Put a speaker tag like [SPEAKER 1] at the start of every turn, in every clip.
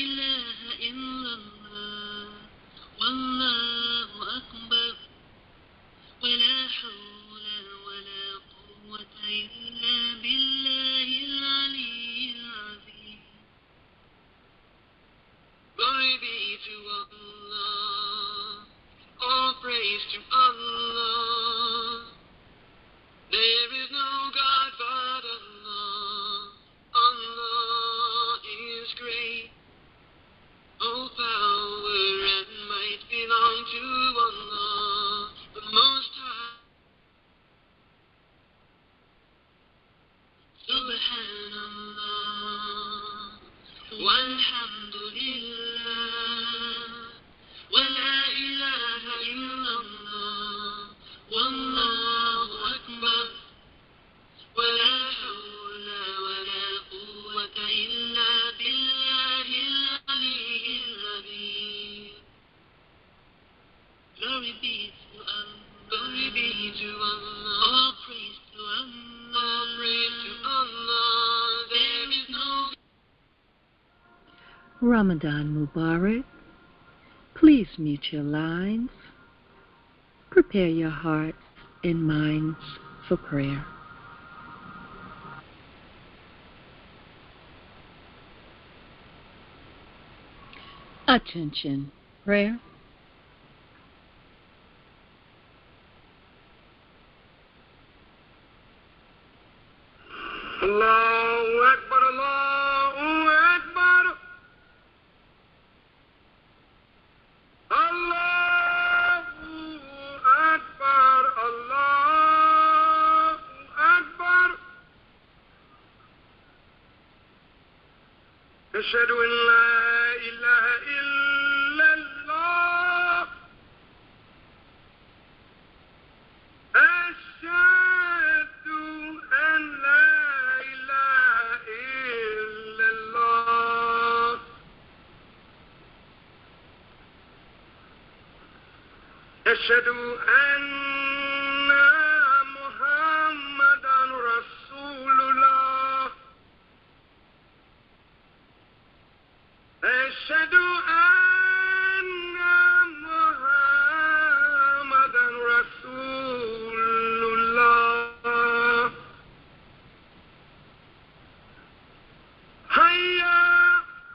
[SPEAKER 1] إله إلا الله والله أكبر ولا حول ولا قوة إلا بالله العلي العظيم. Glory be to Allah, all praise to Allah. There is no God but Allah. Allah is great. All power and might belong to Allah, the Most High. Subhanallah, walhamdulillah, wa la ilaha illallah, wallahu akbar, wa la hawla wa la quwwata illa billahi al-aliyyil azim. Glory be to Allah, glory be to Allah, all praise to Allah, all praise to Allah, there is no
[SPEAKER 2] Ramadan Mubarak. Please mute your lines. Prepare your hearts and minds for prayer. Attention, prayer.
[SPEAKER 3] Allahu Akbar, Allahu Akbar. Allahu Akbar, Allahu Akbar. Ashhadu an la ilaha illa Allah. Ashhadu an la ilaha illa Allah. Ashhadu anna Muhammadan Rasulullah. Ashhadu anna Muhammadan Rasulullah. Hayya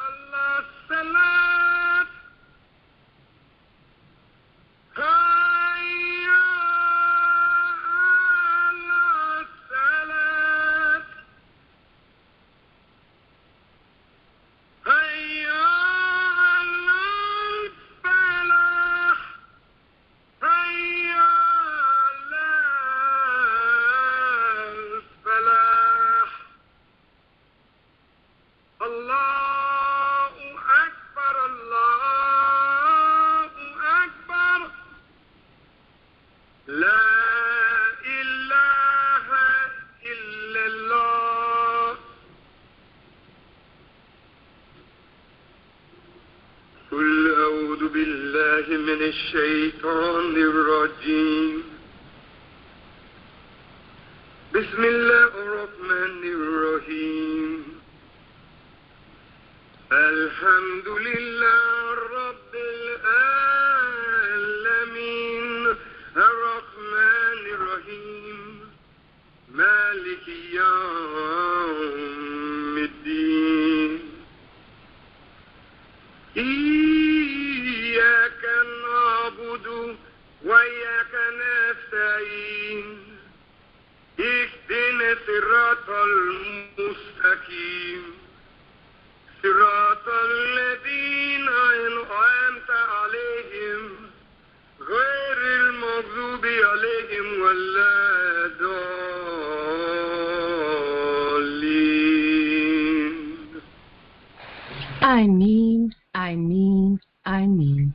[SPEAKER 3] ala salat. Hayya ala salat. Hayya ala falah. Hayya ala falah. Allahu Akbar, Allahu Akbar. La ilaha illallah. قل أعوذ بالله من الشيطان الرجيم. بسم الله الرحمن الرحيم. الحمد لله رب العالمين الرحمن الرحيم مالك يوم الدين. إياك نعبد وإياك نستعين. اهدنا الصراط المستقيم صراط الذين أنعمت عليهم غير المغضوب عليهم ولا الضالين.
[SPEAKER 4] I mean.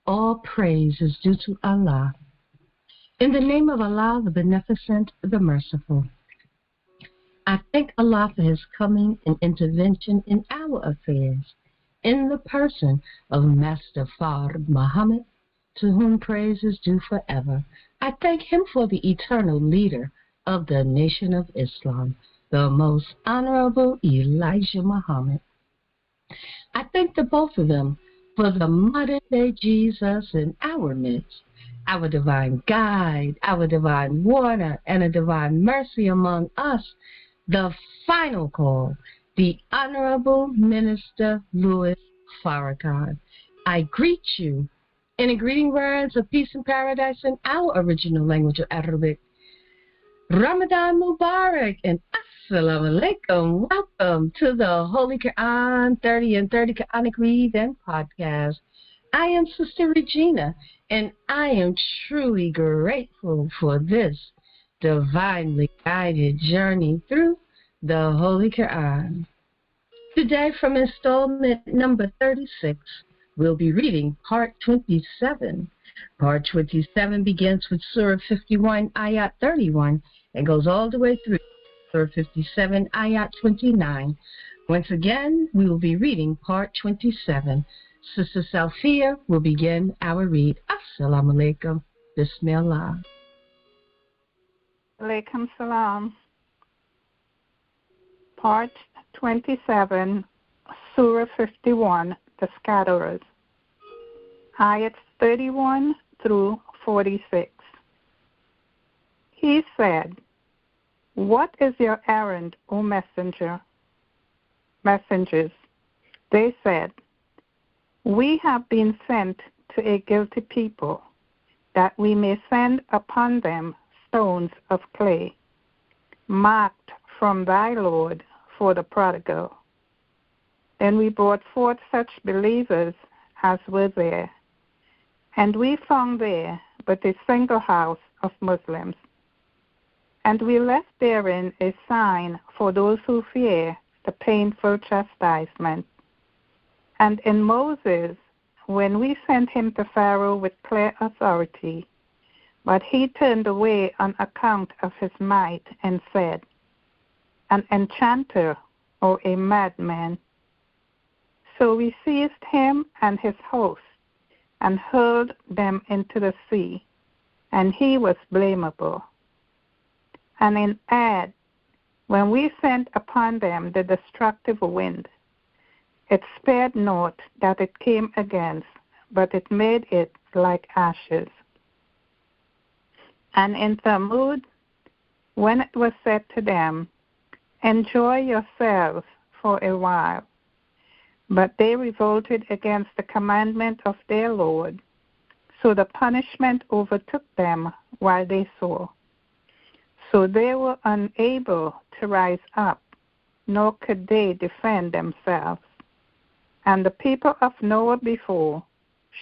[SPEAKER 4] All praise is due to Allah. In the name of Allah, the Beneficent, the Merciful. I thank Allah for His coming and intervention in our affairs, in the person of Master Fard Muhammad, to whom praise is due forever. I thank Him for the eternal leader of the nation of Islam, the most honorable Elijah Muhammad. I thank the both of them for the modern-day Jesus in our midst, our divine guide, our divine warner, and a divine mercy among us, the final call, the Honorable Minister Louis Farrakhan. I greet you in the greeting words of peace and paradise in our original language of Arabic. Ramadan Mubarak and Assalamu alaikum. Welcome to the Holy Qur'an 30 and 30 Qur'ānic Read and Podcast. I am Sister Regina, and I am truly grateful for this divinely guided journey through the Holy Qur'an. Today, from installment number 36, we'll be reading part 27. Part 27 begins with Surah 51, Ayat 31, and goes all the way through Surah 57, Ayat 29. Once again, we will be reading part 27. Sister Salfia will begin our read. Assalamu alaikum. Bismillah.
[SPEAKER 5] Alaikum salam. Part 27, Surah 51, The Scatterers. Ayats 31 through 46. He said, "What is your errand, O messengers?" They said, "We have been sent to a guilty people, that we may send upon them stones of clay, marked from thy Lord for the prodigal." Then we brought forth such believers as were there, and we found there but a single house of Muslims. And we left therein a sign for those who fear the painful chastisement. And in Moses, when we sent him to Pharaoh with clear authority, but he turned away on account of his might and said, "An enchanter or a madman." So we seized him and his host and hurled them into the sea, and he was blamable. And in Ad, when we sent upon them the destructive wind, it spared not that it came against, but it made it like ashes. And in Thamud, when it was said to them, "Enjoy yourselves for a while," but they revolted against the commandment of their Lord, so the punishment overtook them while they saw. So they were unable to rise up, nor could they defend themselves. And the people of Noah before,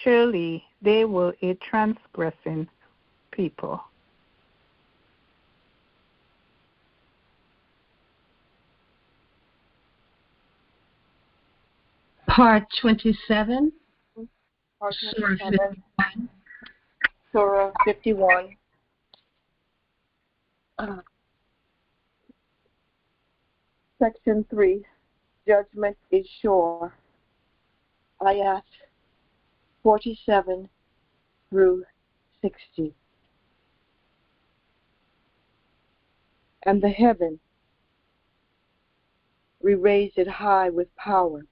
[SPEAKER 5] surely they were a transgressing people.
[SPEAKER 4] Part 27.
[SPEAKER 6] Part 27, Surah 51. Section 3, Judgment is Sure. Ayat 47 through 60. And the heaven, we raise it high with power,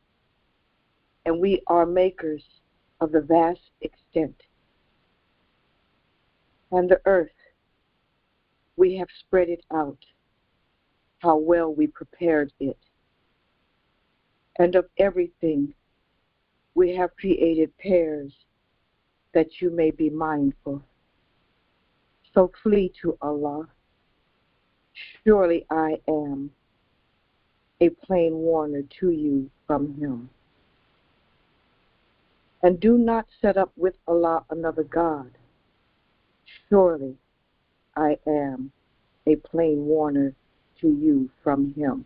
[SPEAKER 6] and we are makers of the vast extent. And the earth, we have spread it out, how well we prepared it. And of everything, we have created pairs, that you may be mindful. So flee to Allah. Surely I am a plain warner to you from Him. And do not set up with Allah another God. Surely I am a plain warner to you from Him.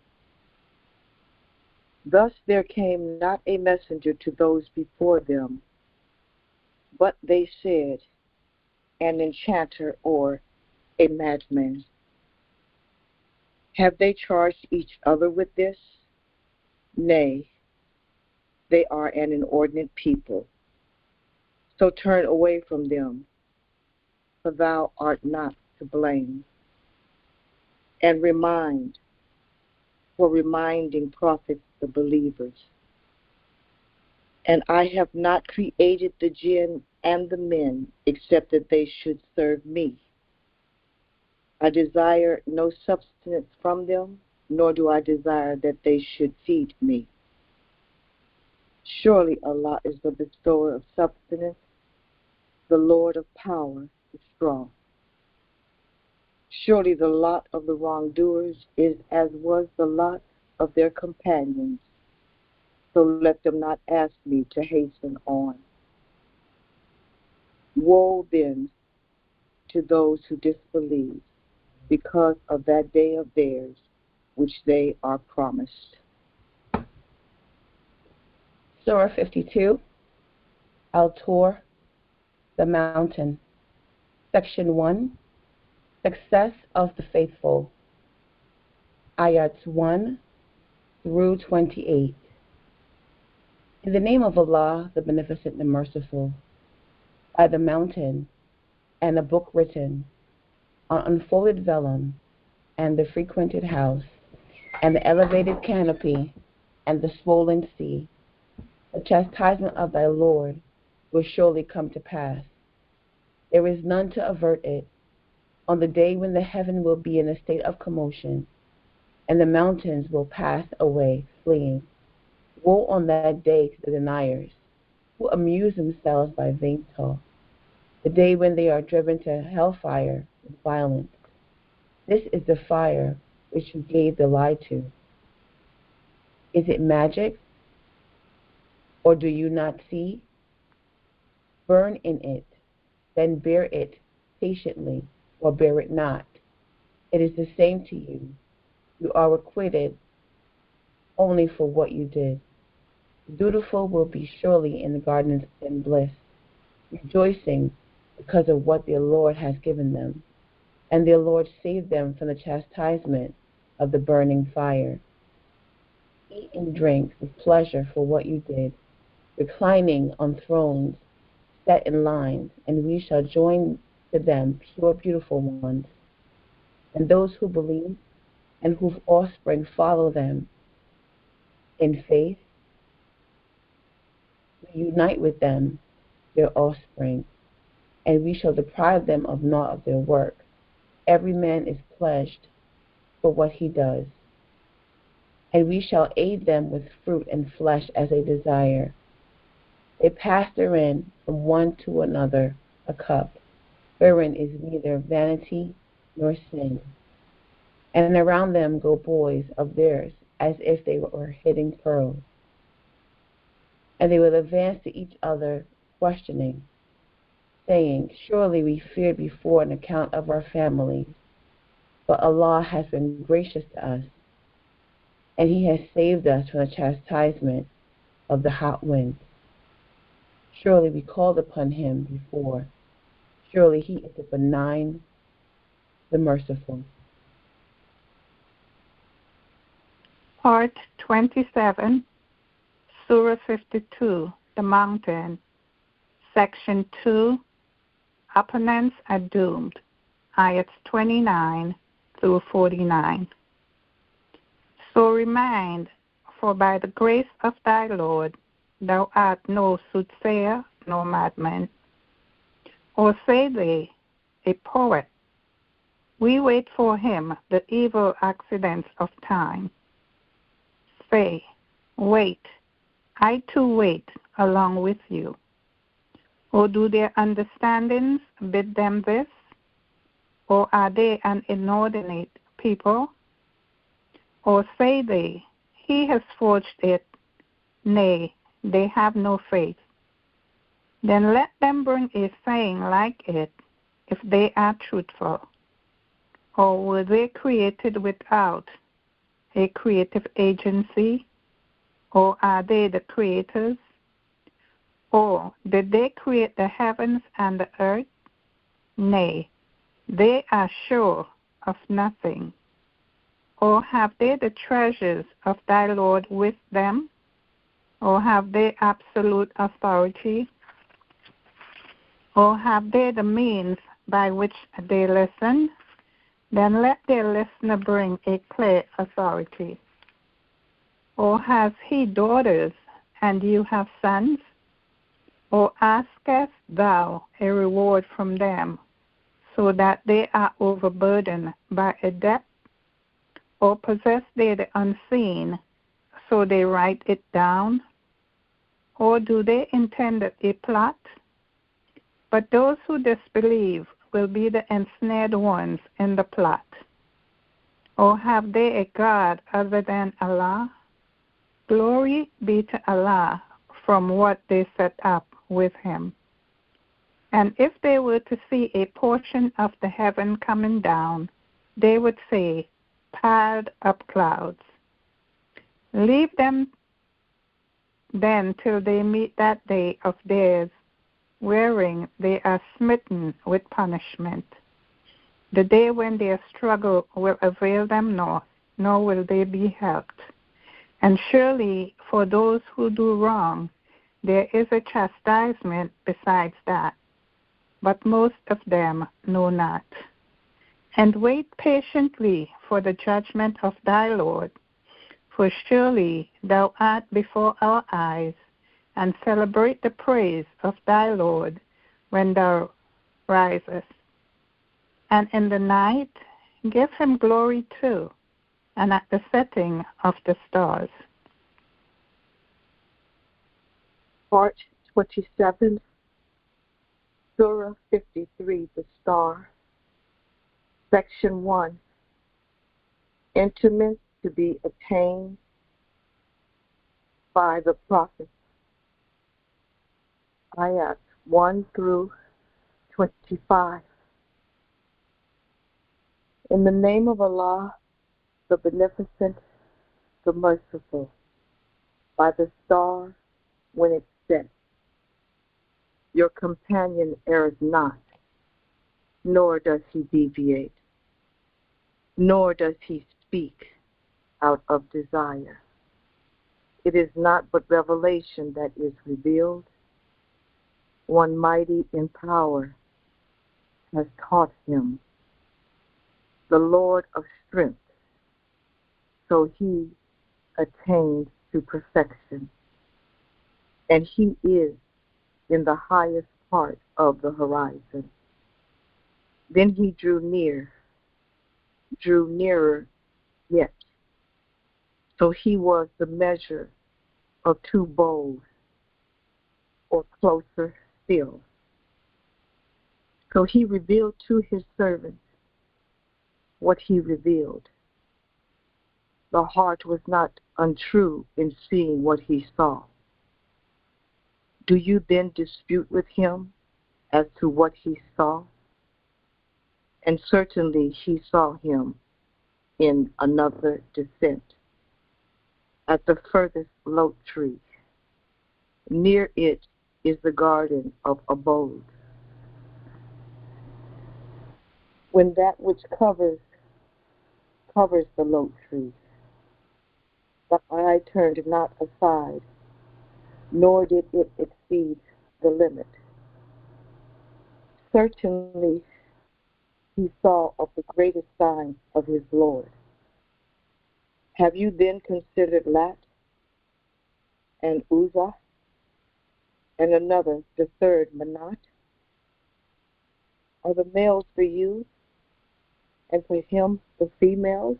[SPEAKER 6] Thus there came not a messenger to those before them, but they said, an enchanter or a madman. Have they charged each other with this? Nay, they are an inordinate people. So turn away from them, for thou art not to blame. And remind, for reminding profits the believers. And I have not created the jinn and the men except that they should serve me. I desire no substance from them, nor do I desire that they should feed me. Surely Allah is the bestower of sustenance, the Lord of power is strong. Surely the lot of the wrongdoers is as was the lot of their companions. So let them not ask me to hasten on. Woe then to those who disbelieve because of that day of theirs which they are promised.
[SPEAKER 7] Surah 52, Al-Tur, the Mountain. Section 1, Success of the Faithful. Ayats 1 through 28. In the name of Allah, the Beneficent, the Merciful, by the mountain, and a book written on unfolded vellum, and the frequented house, and the elevated canopy, and the swollen sea, the chastisement of thy Lord will surely come to pass. There is none to avert it, on the day when the heaven will be in a state of commotion, and the mountains will pass away, fleeing. Woe on that day to the deniers, who amuse themselves by vain talk, the day when they are driven to hellfire with violence. This is the fire which you gave the lie to. Is it magic, or do you not see? Burn in it, then bear it patiently, or bear it not. It is the same to you. You are acquitted only for what you did. The dutiful will be surely in the gardens in bliss, rejoicing because of what their Lord has given them, and their Lord saved them from the chastisement of the burning fire. Eat and drink with pleasure for what you did, reclining on thrones set in lines, and we shall join to them pure, beautiful ones. And those who believe and whose offspring follow them in faith, we unite with them their offspring, and we shall deprive them of naught of their work. Every man is pledged for what he does, and we shall aid them with fruit and flesh as they desire. They pass therein from one to another a cup, wherein is neither vanity nor sin. And around them go boys of theirs, as if they were hidden pearls. And they will advance to each other, questioning, saying, surely we feared before on account of our families, but Allah has been gracious to us, and He has saved us from the chastisement of the hot wind. Surely we called upon Him before. Surely He is the benign, the merciful.
[SPEAKER 5] Part 27, Surah 52, the Mountain. Section 2, Opponents are Doomed. Ayats 29 through 49. So remind, for by the grace of thy Lord, thou art no soothsayer nor madman. Or say they, a poet, we wait for him the evil accidents of time. Say, wait, I too wait along with you. Or do their understandings bid them this? Or are they an inordinate people? Or say they, he has forged it, nay, they have no faith. Then let them bring a saying like it, if they are truthful. Or were they created without a creative agency? Or are they the creators? Or did they create the heavens and the earth? Nay, they are sure of nothing. Or have they the treasures of thy Lord with them? Or have they absolute authority? Or have they the means by which they listen? Then let their listener bring a clear authority. Or has he daughters, and you have sons? Or askest thou a reward from them, so that they are overburdened by a debt? Or possess they the unseen, so they write it down? Or do they intend a plot? But those who disbelieve will be the ensnared ones in the plot. Or have they a God other than Allah? Glory be to Allah from what they set up with him. And if they were to see a portion of the heaven coming down, they would say, piled up clouds. Leave them then till they meet that day of theirs, wherein they are smitten with punishment. The day when their struggle will avail them naught, nor will they be helped. And surely for those who do wrong, there is a chastisement besides that, but most of them know not. And wait patiently for the judgment of thy Lord, for surely thou art before our eyes, and celebrate the praise of thy Lord when thou risest. And in the night give him glory too, and at the setting of the stars.
[SPEAKER 6] Part 27, Surah 53, the Star, Section 1, Intimates to be attained by the Prophet, Ayat 1 through 25. In the name of Allah, the Beneficent, the Merciful, by the star when it sets. Your companion errs not, nor does he deviate, nor does he speak out of desire. It is not but revelation that is revealed. One mighty in power has taught him, the Lord of strength, so he attained to perfection. And he is in the highest part of the horizon. Then he drew nearer yet. So he was the measure of two bows, or closer still. So he revealed to his servants what he revealed. The heart was not untrue in seeing what he saw. Do you then dispute with him as to what he saw? And certainly he saw him in another descent, at the furthest lote tree. Near it is the garden of abode. When that which covers the lote tree, the eye turned not aside, nor did it exceed the limit. Certainly he saw of the greatest sign of his Lord. Have you then considered Lat and Uzzah, and another, the third, Manat? Are the males for you, and for him the females?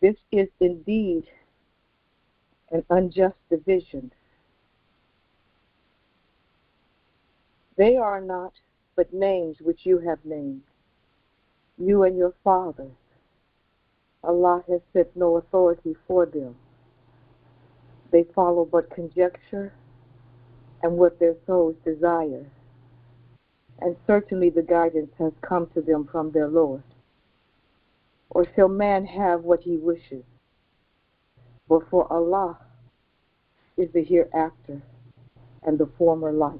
[SPEAKER 6] This is indeed an unjust division. They are not but names which you have named, you and your fathers. Allah has set no authority for them. They follow but conjecture and what their souls desire. And certainly the guidance has come to them from their Lord. Or shall man have what he wishes? But for Allah is the hereafter and the former life.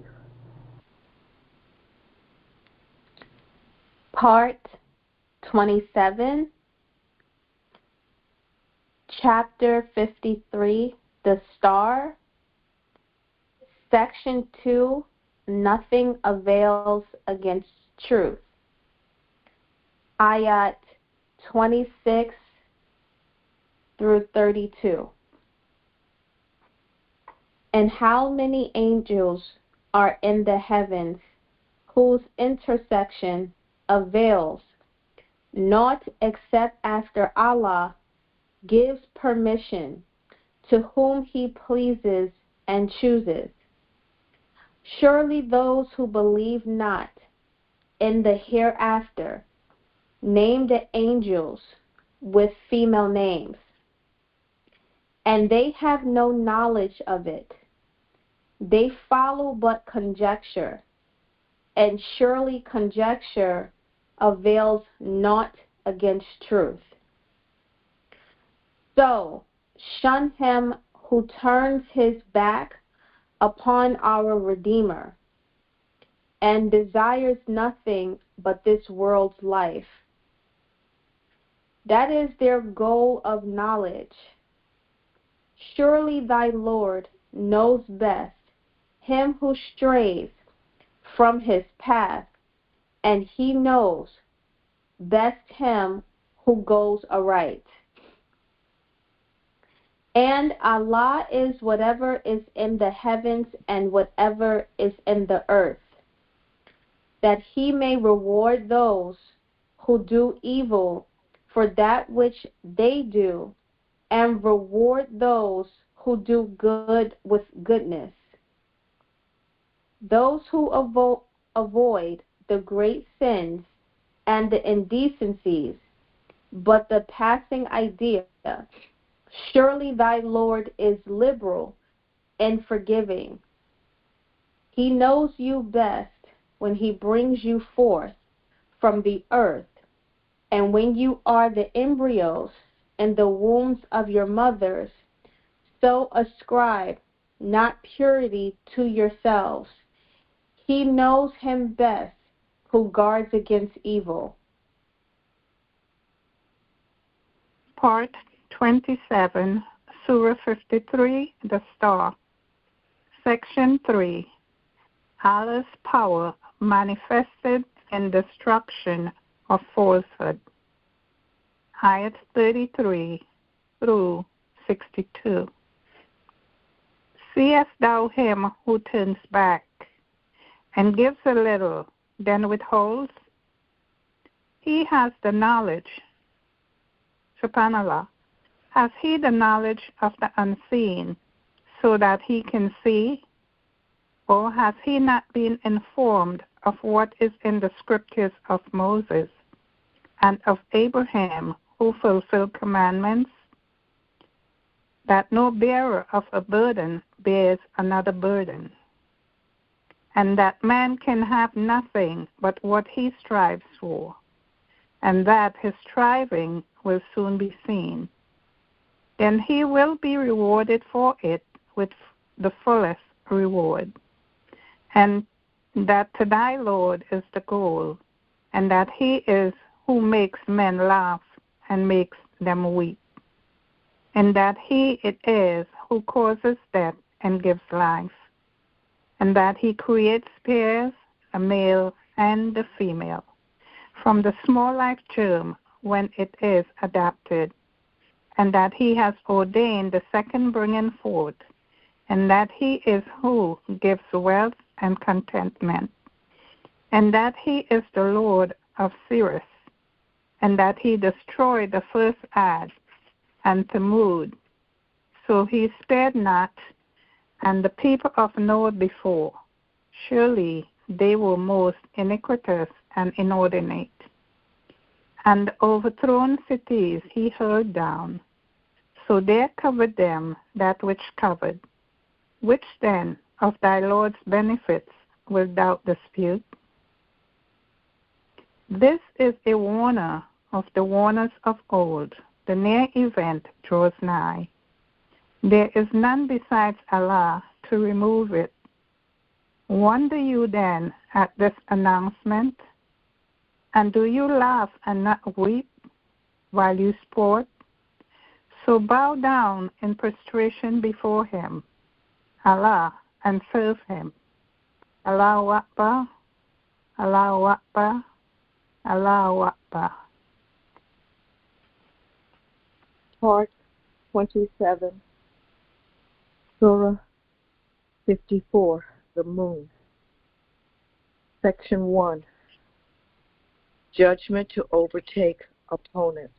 [SPEAKER 8] Part 27, Chapter 53, The Star, Section 2, Nothing Avails Against Truth, Ayat 26 through 32. And how many angels are in the heavens whose intercession avails not except after Allah gives permission to whom He pleases and chooses. Surely those who believe not in the hereafter name the angels with female names, and they have no knowledge of it. They follow but conjecture, and surely conjecture avails not against truth. So shun him who turns his back upon our Redeemer and desires nothing but this world's life. That is their goal of knowledge. Surely thy Lord knows best him who strays from his path, and He knows best him who goes aright. And Allah is whatever is in the heavens and whatever is in the earth, that He may reward those who do evil for that which they do, and reward those who do good with goodness. Those who avoid the great sins and the indecencies, but the passing idea, surely thy Lord is liberal and forgiving. He knows you best when He brings you forth from the earth, and when you are the embryos in the wombs of your mothers. So ascribe not purity to yourselves. He knows Him best who guards against evil.
[SPEAKER 5] Part 27, Surah 53, The Star. Section 3, Allah's power manifested in destruction of falsehood. Ayat 33 through 62. Seest thou him who turns back and gives a little, then withholds? He has the knowledge. SubhanAllah. Has he the knowledge of the unseen so that he can see? Or has he not been informed of what is in the scriptures of Moses and of Abraham, who fulfilled commandments? That no bearer of a burden bears another burden, and that man can have nothing but what he strives for, and that his striving will soon be seen. Then he will be rewarded for it with the fullest reward, and that to thy Lord is the goal, and that He is who makes men laugh and makes them weep, and that He it is who causes death and gives life, and that He creates pairs, a male and a female, from the small life germ when it is adapted, and that He has ordained the second bringing forth, and that He is who gives wealth and contentment, and that He is the Lord of Sirius, and that He destroyed the first Ad and Thamud, so He spared not, and the people of Noah before. Surely they were most iniquitous and inordinate. And the overthrown cities He hurled down, so there covered them that which covered. Which then of thy Lord's benefits wilt thou dispute? This is a warner of the warners of old. The near event draws nigh. There is none besides Allah to remove it. Wonder you then at this announcement? And do you laugh and not weep while you sport? So bow down in prostration before Him, Allah, and serve Him. Allahu Akbar, Allahu Akbar, Allahu Akbar.
[SPEAKER 6] Part 27, Surah 54, the moon. Section 1, judgment to overtake opponents.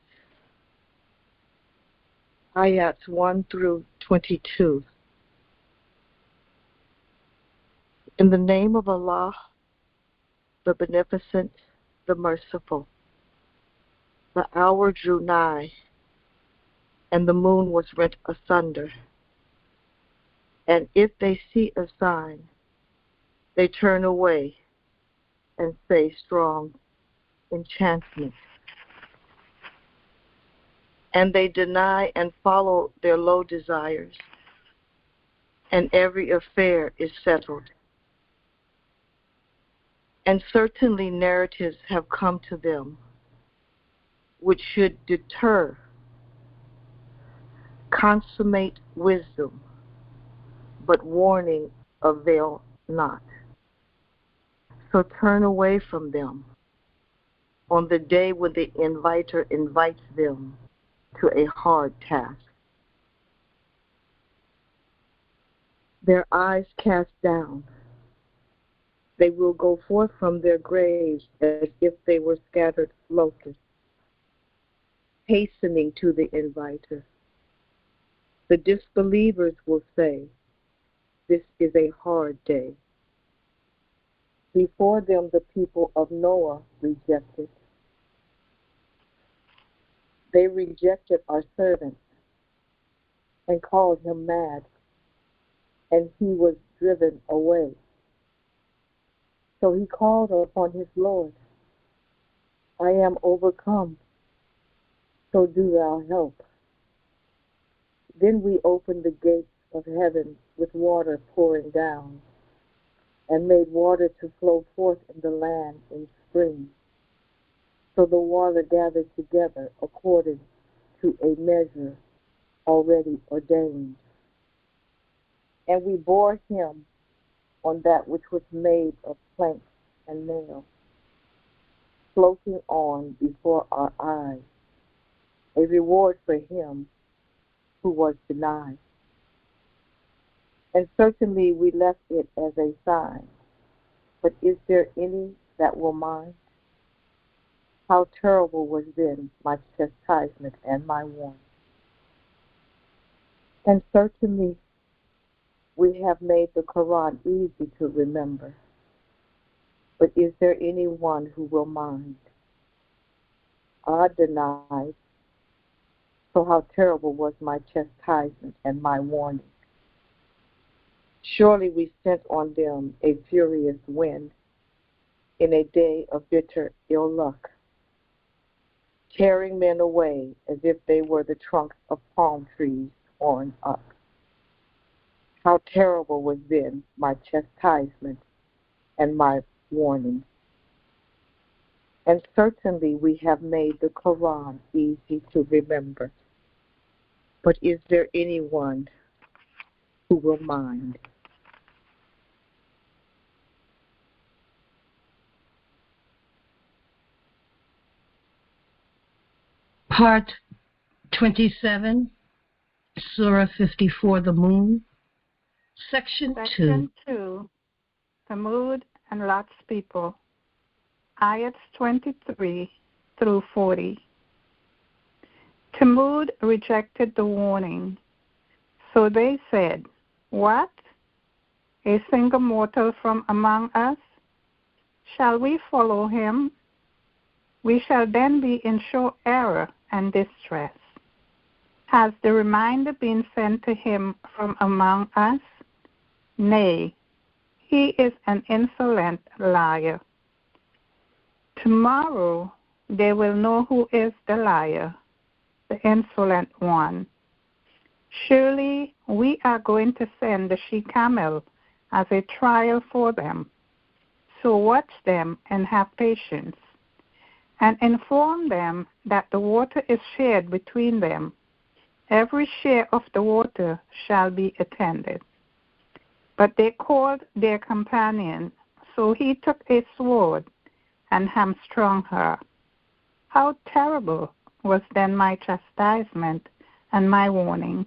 [SPEAKER 6] Ayats 1 through 22. In the name of Allah, the Beneficent, the Merciful. The hour drew nigh, and the moon was rent asunder. And if they see a sign, they turn away and say strong enchantment. And they deny and follow their low desires, and every affair is settled. And certainly narratives have come to them which should deter, consummate wisdom, but warning avail not. So turn away from them on the day when the inviter invites them to a hard task. Their eyes cast down, they will go forth from their graves as if they were scattered locusts, hastening to the inviter. The disbelievers will say, this is a hard day. Before them the people of Noah rejected. They rejected our servant and called him mad, and he was driven away. So he called upon his Lord, I am overcome, so do thou help. Then we opened the gates of heaven with water pouring down, and made water to flow forth in the land in springs. So the water gathered together according to a measure already ordained. And we bore him on that which was made of planks and nails, floating on before our eyes, a reward for him who was denied. And certainly we left it as a sign, but is there any that will mind? How terrible was then my chastisement and my warning. And certainly we have made the Qur'an easy to remember, but is there anyone who will mind? I denied, so how terrible was my chastisement and my warning. Surely we sent on them a furious wind in a day of bitter ill luck, tearing men away as if they were the trunks of palm trees torn up. How terrible was then my chastisement and my warning. And certainly we have made the Qur'an easy to remember, but is there anyone who will mind?
[SPEAKER 4] Part 27, Surah 54, the moon. Section
[SPEAKER 5] 2, Thamud and Lot's people. Ayats 23 through 40. Thamud rejected the warning. So they said, what? A single mortal from among us? Shall we follow him? We shall then be in sure error and distress. Has the reminder been sent to him from among us? Nay, he is an insolent liar. Tomorrow they will know who is the liar, the insolent one. Surely we are going to send the she-camel as a trial for them. So watch them and have patience, and inform them that the water is shared between them. Every share of the water shall be attended. But they called their companion, so he took a sword and hamstrung her. How terrible was then my chastisement and my warning.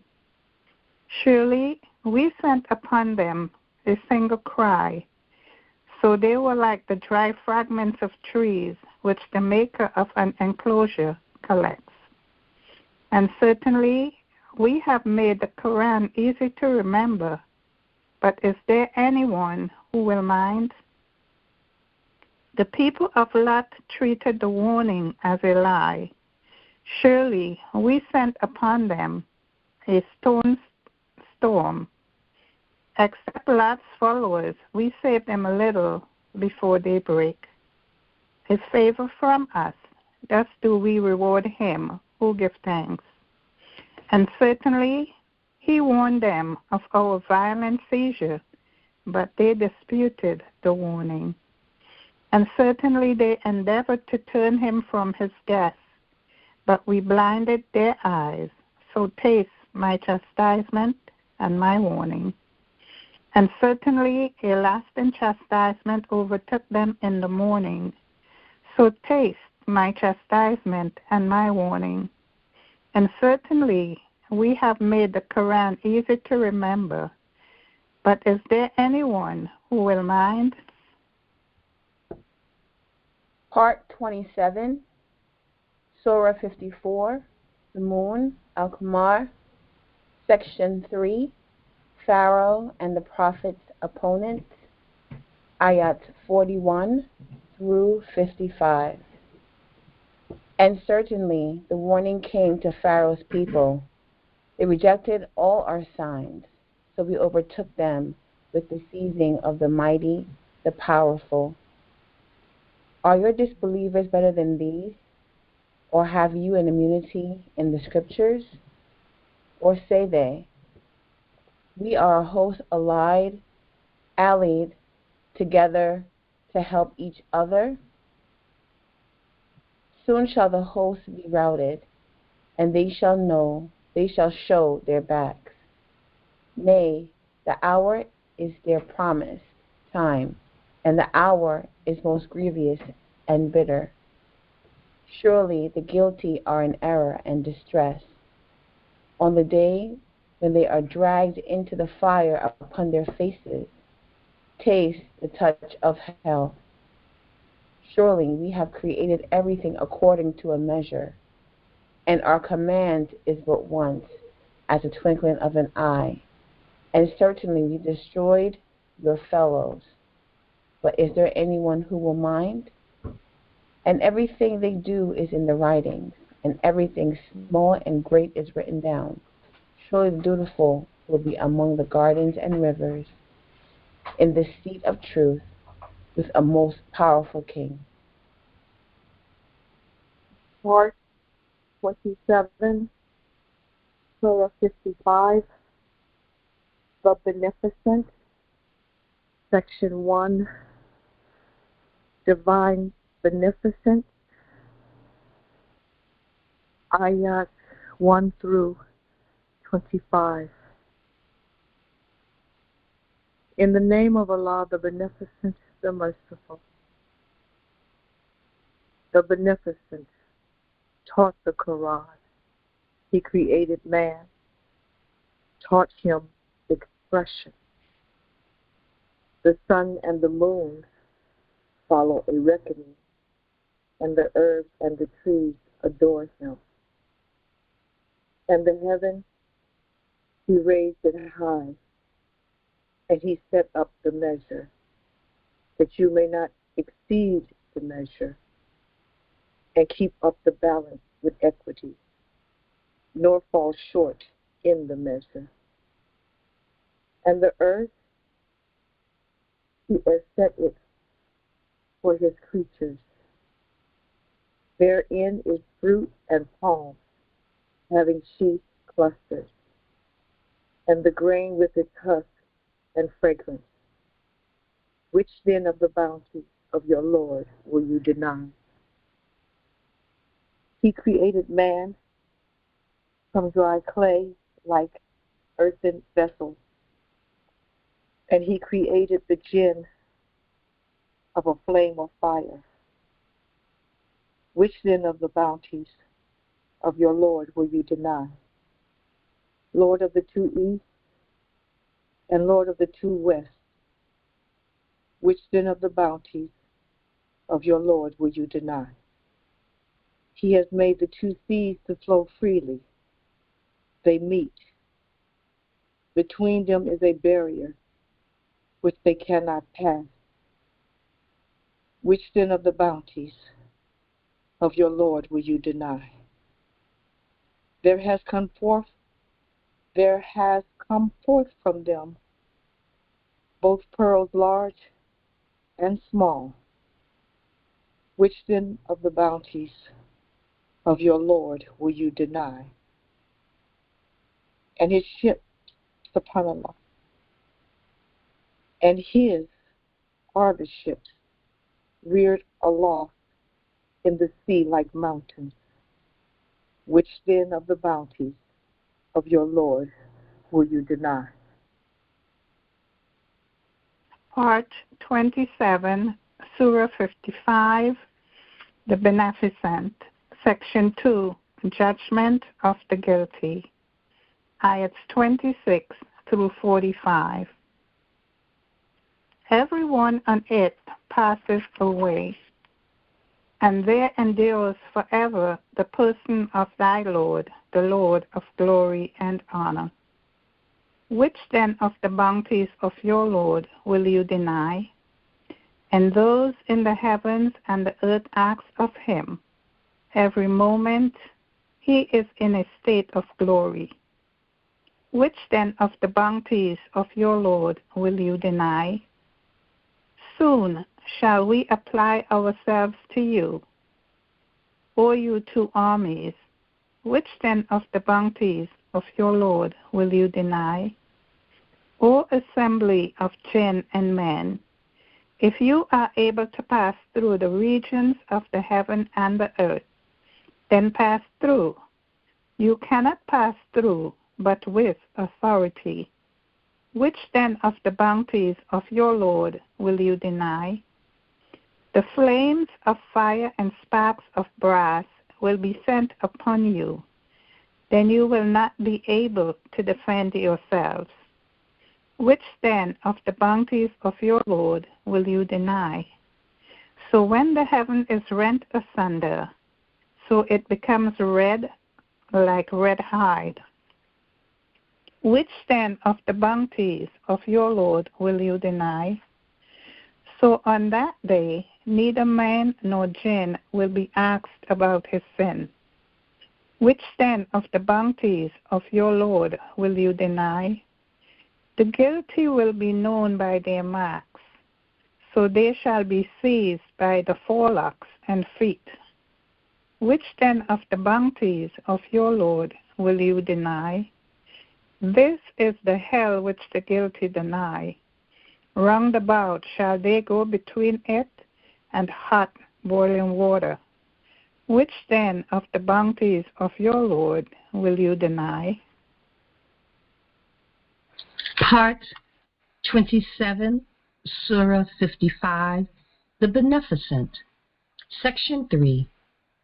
[SPEAKER 5] Surely we sent upon them a single cry. So they were like the dry fragments of trees which the maker of an enclosure collects. And certainly we have made the Qur'an easy to remember, but is there anyone who will mind? The people of Lot treated the warning as a lie. Surely we sent upon them a stone storm. Except Lot's followers, we saved them a little before daybreak. A favor from us, thus do we reward him who gives thanks. And certainly he warned them of our violent seizure, but they disputed the warning. And certainly they endeavored to turn him from his guests, but we blinded their eyes. So taste my chastisement and my warning. And certainly a lasting chastisement overtook them in the morning. So taste my chastisement and my warning. And certainly we have made the Qur'an easy to remember, but is there anyone who will mind?
[SPEAKER 7] Part 27, Surah 54, The Moon, Al-Qamar, Section 3, Pharaoh and the Prophet's Opponents, Ayat 41 through 55. And certainly the warning came to Pharaoh's people. They rejected all our signs, so we overtook them with the seizing of the mighty, the powerful. Are your disbelievers better than these? Or have you an immunity in the scriptures? Or say they, we are a host allied together to help each other? Soon shall the hosts be routed, and they shall show their backs. Nay, the hour is their promised time, and the hour is most grievous and bitter. Surely the guilty are in error and distress. On the day when they are dragged into the fire upon their faces, taste the touch of hell. Surely we have created everything according to a measure, and our command is but once, as a twinkling of an eye. And certainly we destroyed your fellows. But is there anyone who will mind? And everything they do is in the writings, and everything small and great is written down. Surely the dutiful will be among the gardens and rivers, in the seat of truth, with a most powerful king.
[SPEAKER 6] Part 27, Surah 55, The Beneficent, Section 1, Divine Beneficence, Ayat 1 through 25. In the name of Allah, the Beneficent, the Merciful. The Beneficent taught the Qur'an. He created man, taught him expression. The sun and the moon follow a reckoning, and the herbs and the trees adore him. And the heaven, he raised it high, and he set up the measure, that you may not exceed the measure, and keep up the balance with equity, nor fall short in the measure. And the earth, he has set it for his creatures. Therein is fruit and palm, having sheath clusters, and the grain with its husk and fragrance. Which then of the bounty of your Lord will you deny? He created man from dry clay like earthen vessels, and he created the jinn of a flame of fire. Which then of the bounties of your Lord will you deny? Lord of the two east and Lord of the two west, Which then of the bounties of your Lord will you deny? He has made the two seas to flow freely. They meet. Between them is a barrier which they cannot pass. Which then of the bounties of your Lord will you deny? There has come forth from them both pearls large and small. Which then of the bounties of your Lord will you deny? And his ships, subhanAllah, and his are the ships reared aloft in the sea like mountains. Which then of the bounties of your Lord will you deny?
[SPEAKER 5] Part 27, Surah 55, The Beneficent, Section 2, Judgment of the Guilty, Ayats 26 through 45. Everyone on it passes away, and there endures forever the person of thy Lord, the Lord of glory and honor. Which then of the bounties of your Lord will you deny? And those in the heavens and the earth ask of him. Every moment he is in a state of glory. Which then of the bounties of your Lord will you deny? Soon shall we apply ourselves to you, O you two armies. Which then of the bounties of your Lord will you deny? O assembly of jinn and men, if you are able to pass through the regions of the heaven and the earth, then pass through. You cannot pass through but with authority. Which then of the bounties of your Lord will you deny? The flames of fire and sparks of brass will be sent upon you. Then you will not be able to defend yourselves. Which then of the bounties of your Lord will you deny? So when the heaven is rent asunder, so it becomes red like red hide. Which then of the bounties of your Lord will you deny? So on that day, neither man nor jinn will be asked about his sin. Which then of the bounties of your Lord will you deny? The guilty will be known by their marks, so they shall be seized by the forelocks and feet. Which then of the bounties of your Lord will you deny? This is the hell which the guilty deny. Round about shall they go between it and hot boiling water. Which then of the bounties of your Lord will you deny?
[SPEAKER 4] Part 27, Surah 55, The Beneficent, Section 3,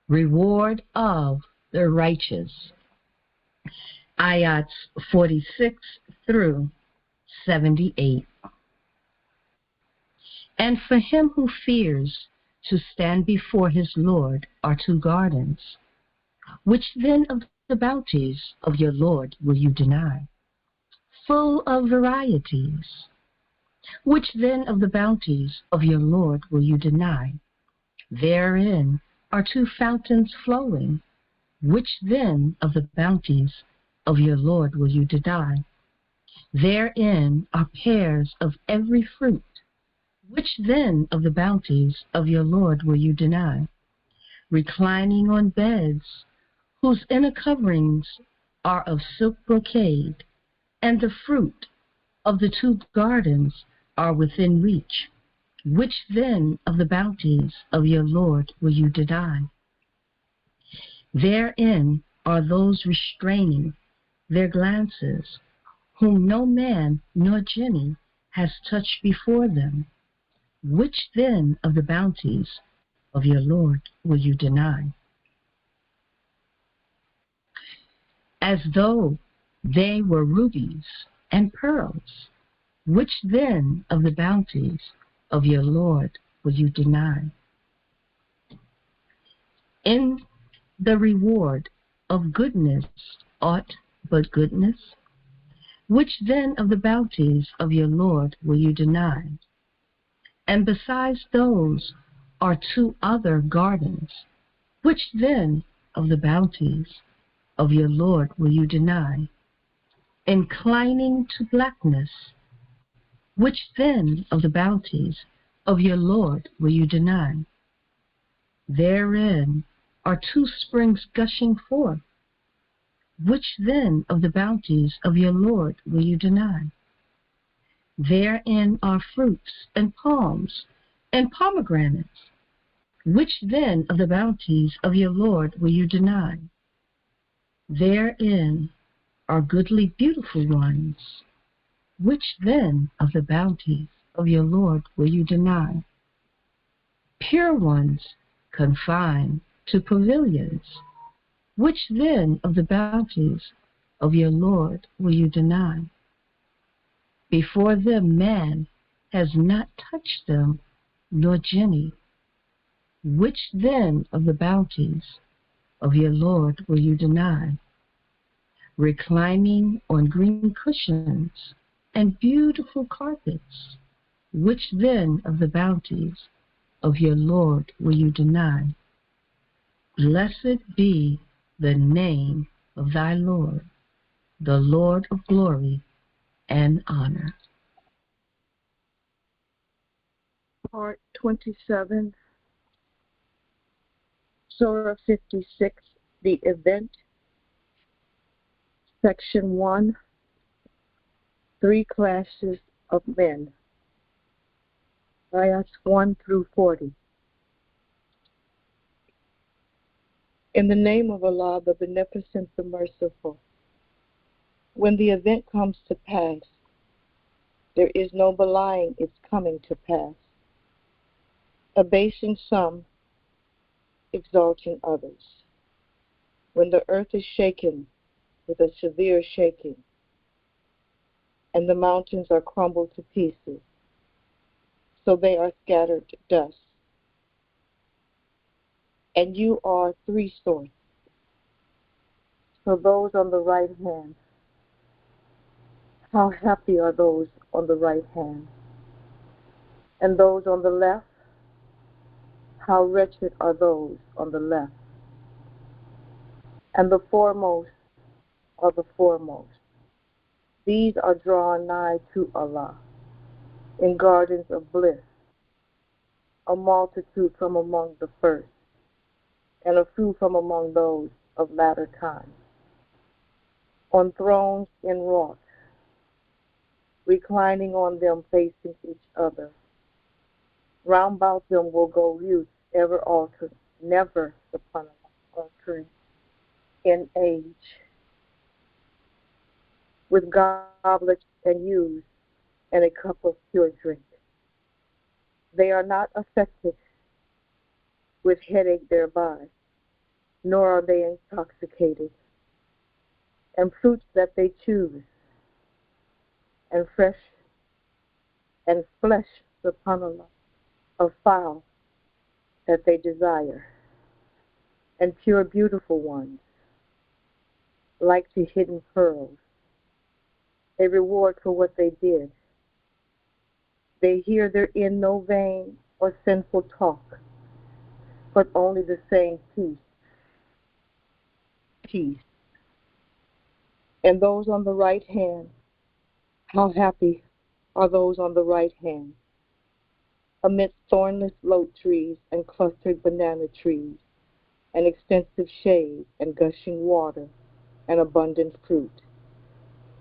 [SPEAKER 4] Reward of the Righteous, Ayats 46 through 78. And for him who fears to stand before his Lord are two gardens. Which then of the bounties of your Lord will you deny? Full of varieties. Which then of the bounties of your Lord will you deny? Therein are two fountains flowing. Which then of the bounties of your Lord will you deny? Therein are pears of every fruit. Which then of the bounties of your Lord will you deny? Reclining on beds, whose inner coverings are of silk brocade, and the fruit of the two gardens are within reach. Which then of the bounties of your Lord will you deny? Therein are those restraining their glances, whom no man nor jinni has touched before them. Which then of the bounties of your Lord will you deny? As though they were rubies and pearls. Which then of the bounties of your Lord will you deny? In the reward of goodness aught but goodness? Which then of the bounties of your Lord will you deny? And besides those are 2 other gardens. Which then of the bounties of your Lord will you deny? Inclining to blackness, which then of the bounties of your Lord will you deny? Therein are 2 springs gushing forth. Which then of the bounties of your Lord will you deny? Therein are fruits and palms and pomegranates. Which then of the bounties of your Lord will you deny? Therein are goodly beautiful ones. Which then of the bounties of your Lord will you deny? Pure ones confined to pavilions. Which then of the bounties of your Lord will you deny? Before them man has not touched them, nor jinni. Which then of the bounties of your Lord will you deny? Reclining on green cushions and beautiful carpets. Which then of the bounties of your Lord will you deny? Blessed be the name of thy Lord, the Lord of glory and honor.
[SPEAKER 6] Part 27, Surah 56, the event, Section 1, 3 classes of men, ayats 1 through 40. In the name of Allah, the Beneficent, the Merciful. When the event comes to pass, there is no belying its coming to pass, abasing some, exalting others. When the earth is shaken with a severe shaking, and the mountains are crumbled to pieces, so they are scattered dust. And you are 3 sorts. So those on the right hand, how happy are those on the right hand? And those on the left, how wretched are those on the left? And the foremost are the foremost. These are drawn nigh to Allah in gardens of bliss, a multitude from among the first, and a few from among those of latter times, on thrones in wrought, reclining on them facing each other. Round about them will go youths ever altered, never upon altering in age, with goblets and ewes and a cup of pure drink. They are not affected with headache thereby, nor are they intoxicated. And fruits that they choose, and fresh and flesh subhanallah, of fowl that they desire, and pure beautiful ones, like to hidden pearls, a reward for what they did. They hear therein no vain or sinful talk, but only the saying peace, peace. And those on the right hand, how happy are those on the right hand, amidst thornless lote trees and clustered banana trees, and extensive shade and gushing water and abundant fruit,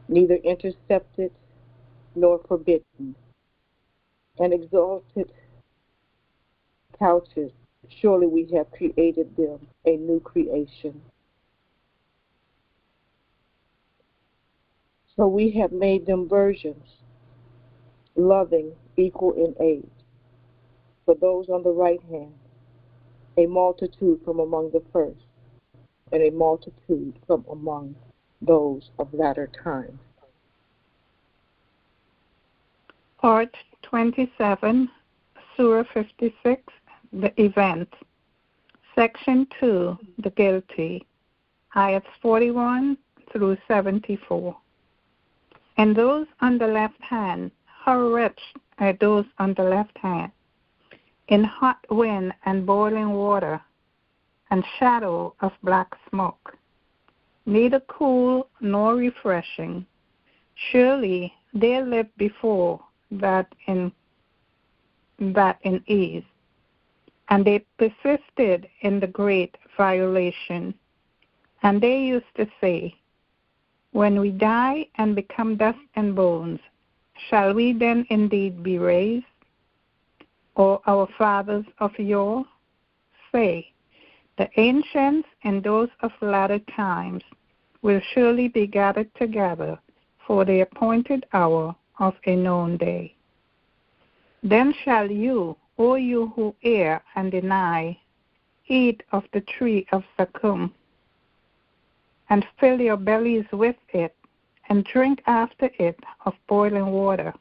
[SPEAKER 6] neither intercepted nor forbidden, and exalted couches. Surely we have created them a new creation. So we have made them virgins, loving, equal in age. For those on the right hand, a multitude from among the first, and a multitude from among those of latter times.
[SPEAKER 5] Part 27, Surah 56, the event. Section 2, the guilty. Ayats 41 through 74. And those on the left hand, how wretched are those on the left hand, in hot wind and boiling water, and shadow of black smoke, neither cool nor refreshing. Surely they lived before that in ease, and they persisted in the great violation. And they used to say, when we die and become dust and bones, shall we then indeed be raised? Or our fathers of yore? Say, the ancients and those of latter times will surely be gathered together for the appointed hour of a known day. Then shall you, O you who err and deny, eat of the tree of Zaqqum, and fill your bellies with it, and drink after it of boiling water,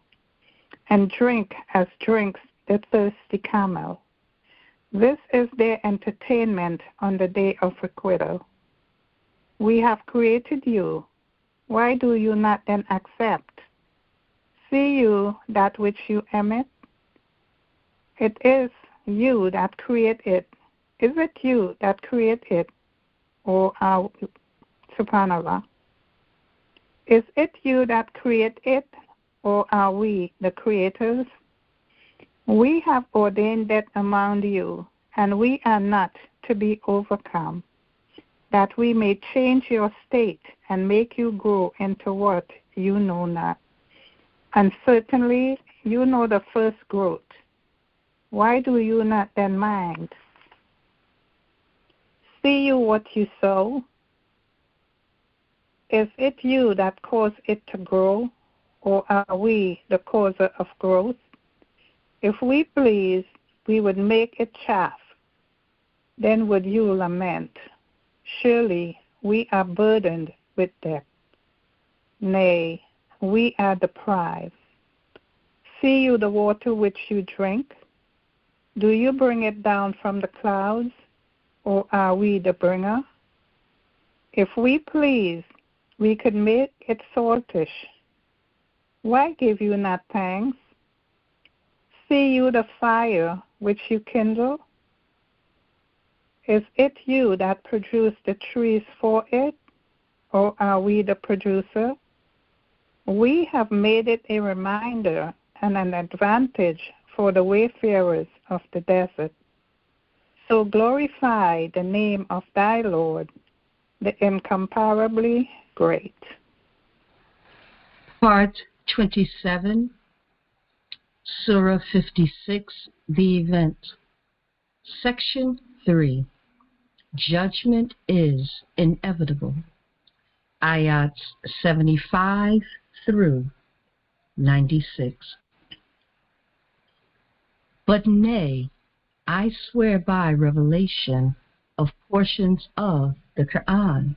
[SPEAKER 5] and drink as drinks the thirsty camel. This is their entertainment on the day of requital. We have created you. Why do you not then accept? See you that which you emit? It is you that create it. Is it you that create it, or subhanallah? Is it you that create it, or are we the creators? We have ordained that among you, and we are not to be overcome, that we may change your state and make you grow into what you know not. And certainly you know the first growth. Why do you not then mind? See you what you sow? Is it you that cause it to grow, or are we the causer of growth? If we please, we would make it chaff. Then would you lament, surely we are burdened with debt. Nay, we are deprived. See you the water which you drink? Do you bring it down from the clouds, or are we the bringer? If we please, we could make it saltish. Why give you not thanks? See you the fire which you kindle? Is it you that produce the trees for it, or are we the producer? We have made it a reminder and an advantage for the wayfarers of the desert. So glorify the name of thy Lord, the incomparably great.
[SPEAKER 4] Part 27, Surah 56, the event. Section 3, Judgment is inevitable. Ayats 75 through 96. But nay, I swear by revelation of portions of the Qur'an,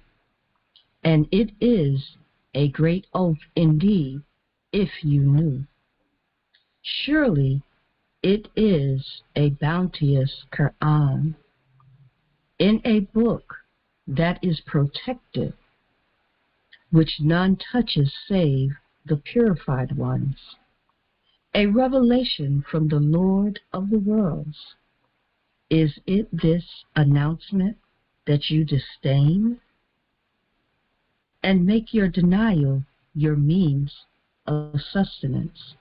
[SPEAKER 4] and it is a great oath indeed, if you knew. Surely it is a bounteous Qur'an, in a book that is protected, which none touches save the purified ones, a revelation from the Lord of the worlds. Is it this announcement that you disdain, and make your denial your means of sustenance?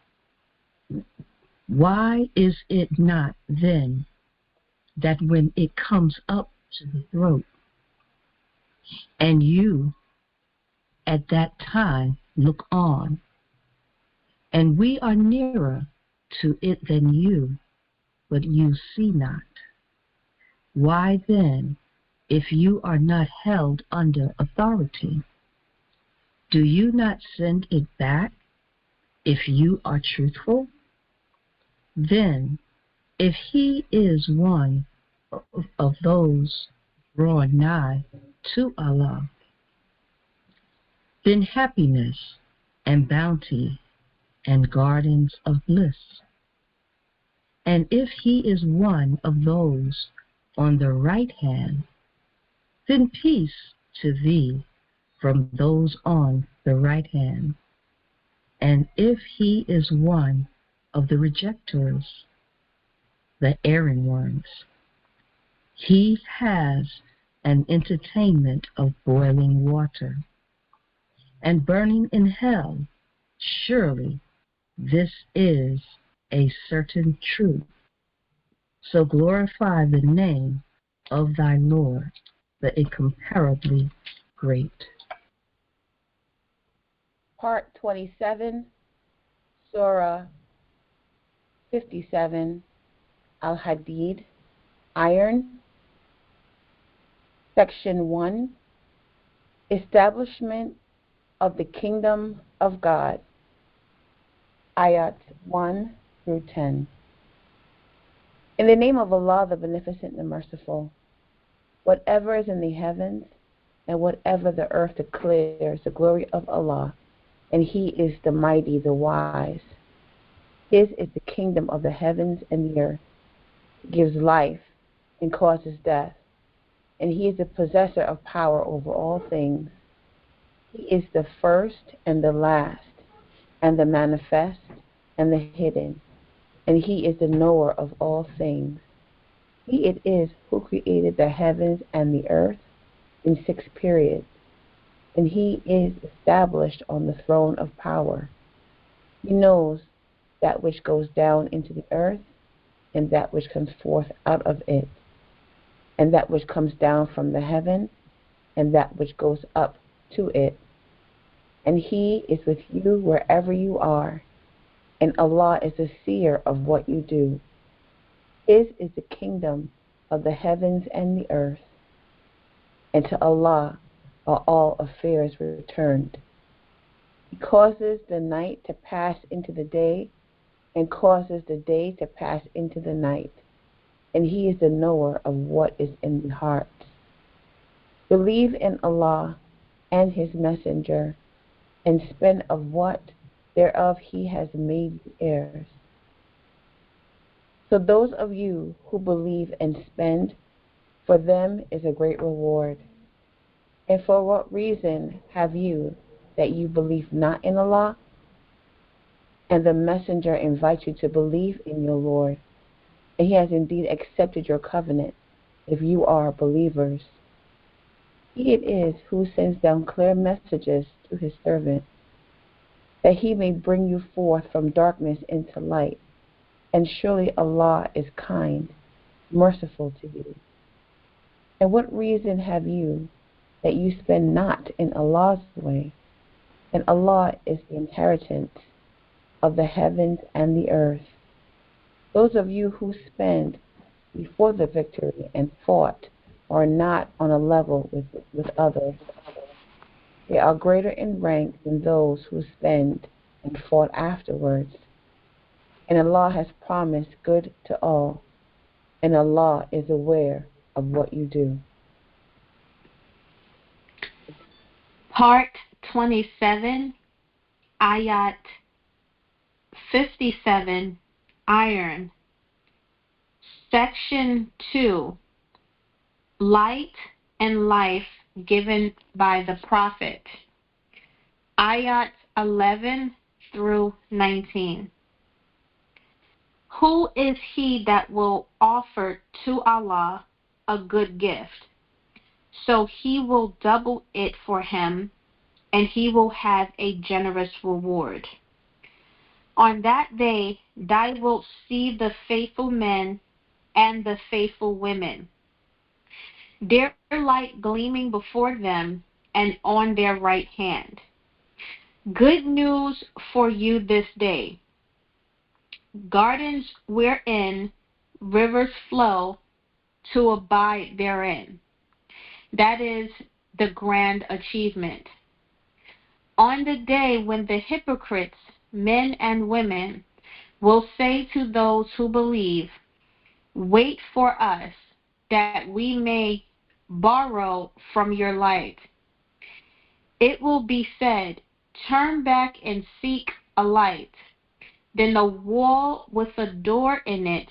[SPEAKER 4] Why is it not then that when it comes up to the throat, and you at that time look on, and we are nearer to it than you, but you see not? Why then, if you are not held under authority, do you not send it back if you are truthful? Then, if he is one of those drawn nigh to Allah, then happiness and bounty and gardens of bliss. And if he is one of those on the right hand, then peace to thee from those on the right hand. And if he is one of the rejectors, the erring ones, he has an entertainment of boiling water and burning in hell. Surely this is a certain truth. So glorify the name of thy Lord, the incomparably great.
[SPEAKER 7] Part 27, Surah 57, Al-Hadid, Iron. Section 1, Establishment of the Kingdom of God. Ayat 1 through 10. In the name of Allah, the Beneficent, the Merciful, whatever is in the heavens and whatever the earth declares the glory of Allah, and He is the Mighty, the Wise. His is the kingdom of the heavens and the earth. He gives life and causes death, and He is the possessor of power over all things. He is the first and the last, and the manifest and the hidden, and He is the knower of all things. He it is who created the heavens and the earth in 6 periods, and He is established on the throne of power. He knows that which goes down into the earth, and that which comes forth out of it, and that which comes down from the heaven, and that which goes up to it. And He is with you wherever you are, and Allah is the seer of what you do. His is the kingdom of the heavens and the earth, and to Allah are all affairs returned. He causes the night to pass into the day, and causes the day to pass into the night, and He is the knower of what is in the heart. Believe in Allah and His Messenger, and spend of what thereof He has made you heirs. So those of you who believe and spend, for them is a great reward. And for what reason have you that you believe not in Allah? And the Messenger invites you to believe in your Lord, and He has indeed accepted your covenant if you are believers. He it is who sends down clear messages to His servant, that He may bring you forth from darkness into light, and surely Allah is kind, merciful to you. And what reason have you that you spend not in Allah's way? And Allah is the inheritance of the heavens and the earth. Those of you who spend before the victory and fought are not on a level with others. They are greater in rank than those who spend and fought afterwards. And Allah has promised good to all, and Allah is aware of what you do.
[SPEAKER 8] Part 27, Ayat 57, Iron. Section 2, Light and Life given by the Prophet. Ayat 11 through 19. Who is he that will offer to Allah a good gift? So He will double it for him, and he will have a generous reward. On that day, thou wilt see the faithful men and the faithful women, their light gleaming before them and on their right hand. Good news for you this day. Gardens wherein rivers flow to abide therein. That is the grand achievement. On the day when the hypocrites, men and women, will say to those who believe, wait for us, that we may borrow from your light. It will be said, turn back and seek a light. Then the wall with a door in it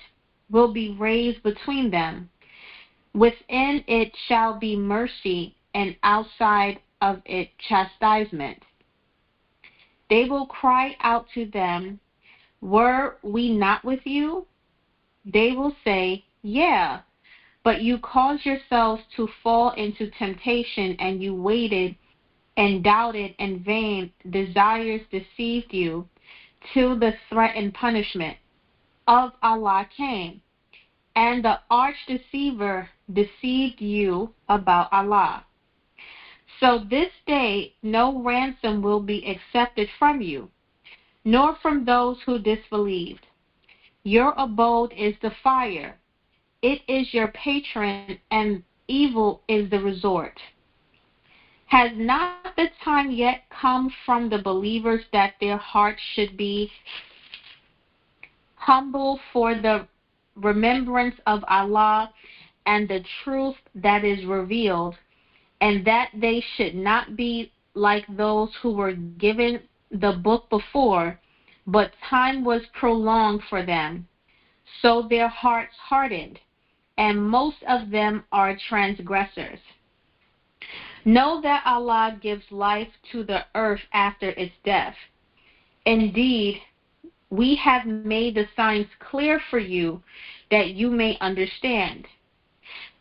[SPEAKER 8] will be raised between them. Within it shall be mercy, and outside of it chastisement. They will cry out to them, "Were we not with you?" They will say, "Yeah, but you caused yourselves to fall into temptation, and you waited and doubted, and vain desires deceived you, till the threatened punishment of Allah came, and the arch deceiver deceived you about Allah. So this day no ransom will be accepted from you, nor from those who disbelieved. Your abode is the fire. It is your patron, and evil is the resort. Has not the time yet come from the believers that their hearts should be humble for the remembrance of Allah and the truth that is revealed, and that they should not be like those who were given the book before, but time was prolonged for them, so their hearts hardened, and most of them are transgressors. Know that Allah gives life to the earth after its death. Indeed, we have made the signs clear for you that you may understand.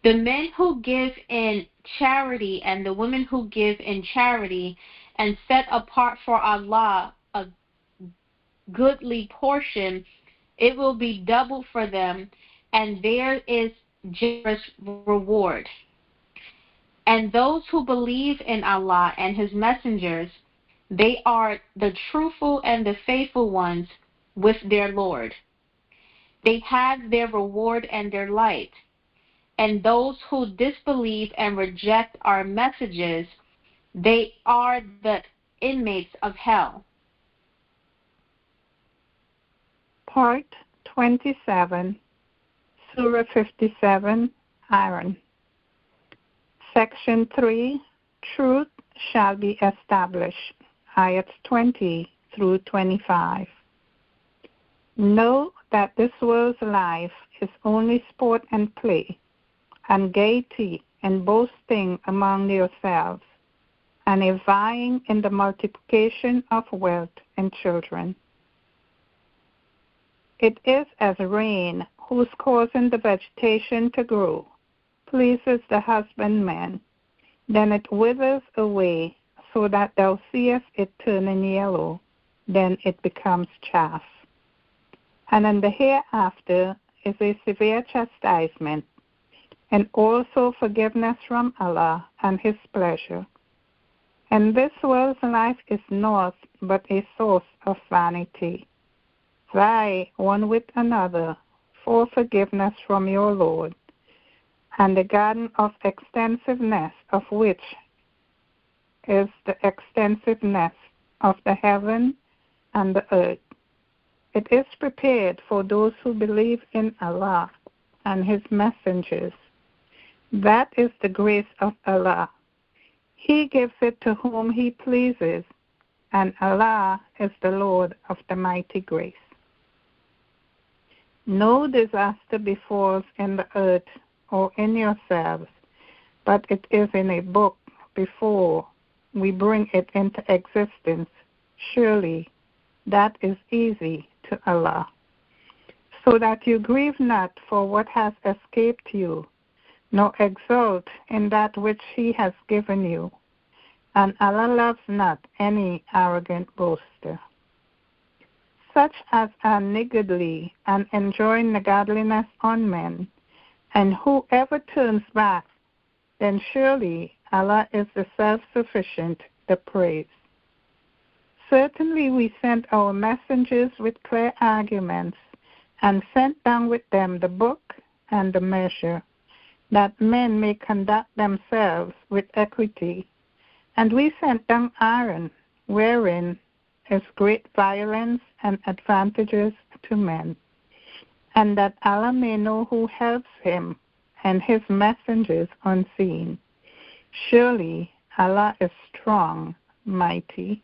[SPEAKER 8] The men who give in charity and the women who give in charity and set apart for Allah a goodly portion, it will be double for them, and there is generous reward. And those who believe in Allah and His messengers, they are the truthful and the faithful ones with their Lord. They have their reward and their light. And those who disbelieve and reject our messages, they are the inmates of hell.
[SPEAKER 5] Part 27, Surah 57, Iron. Section 3, Truth shall be established, ayats 20 through 25. Know that this world's life is only sport and play, and gaiety and boasting among yourselves, and a vying in the multiplication of wealth and children. It is as rain, whose causing the vegetation to grow, pleases the husbandman, then it withers away, so that thou seest it turning yellow, then it becomes chaff. And in the hereafter is a severe chastisement, and also forgiveness from Allah and His pleasure. And this world's life is naught but a source of vanity. Vie one with another for forgiveness from your Lord, and the garden of extensiveness of which is the extensiveness of the heaven and the earth. It is prepared for those who believe in Allah and His messengers. That is the grace of Allah. He gives it to whom He pleases, and Allah is the Lord of the mighty grace. No disaster befalls in the earth or in yourselves, but it is in a book before we bring it into existence. Surely that is easy to Allah. So that you grieve not for what has escaped you, nor exult in that which He has given you. And Allah loves not any arrogant boaster. Such as are niggardly and enjoin godliness on men, and whoever turns back, then surely Allah is the self-sufficient, the praise. Certainly we sent our messengers with clear arguments, and sent down with them the book and the measure, that men may conduct themselves with equity. And we sent down iron, wherein is great violence and advantages to men, and that Allah may know who helps Him and His messengers unseen. Surely Allah is strong, mighty.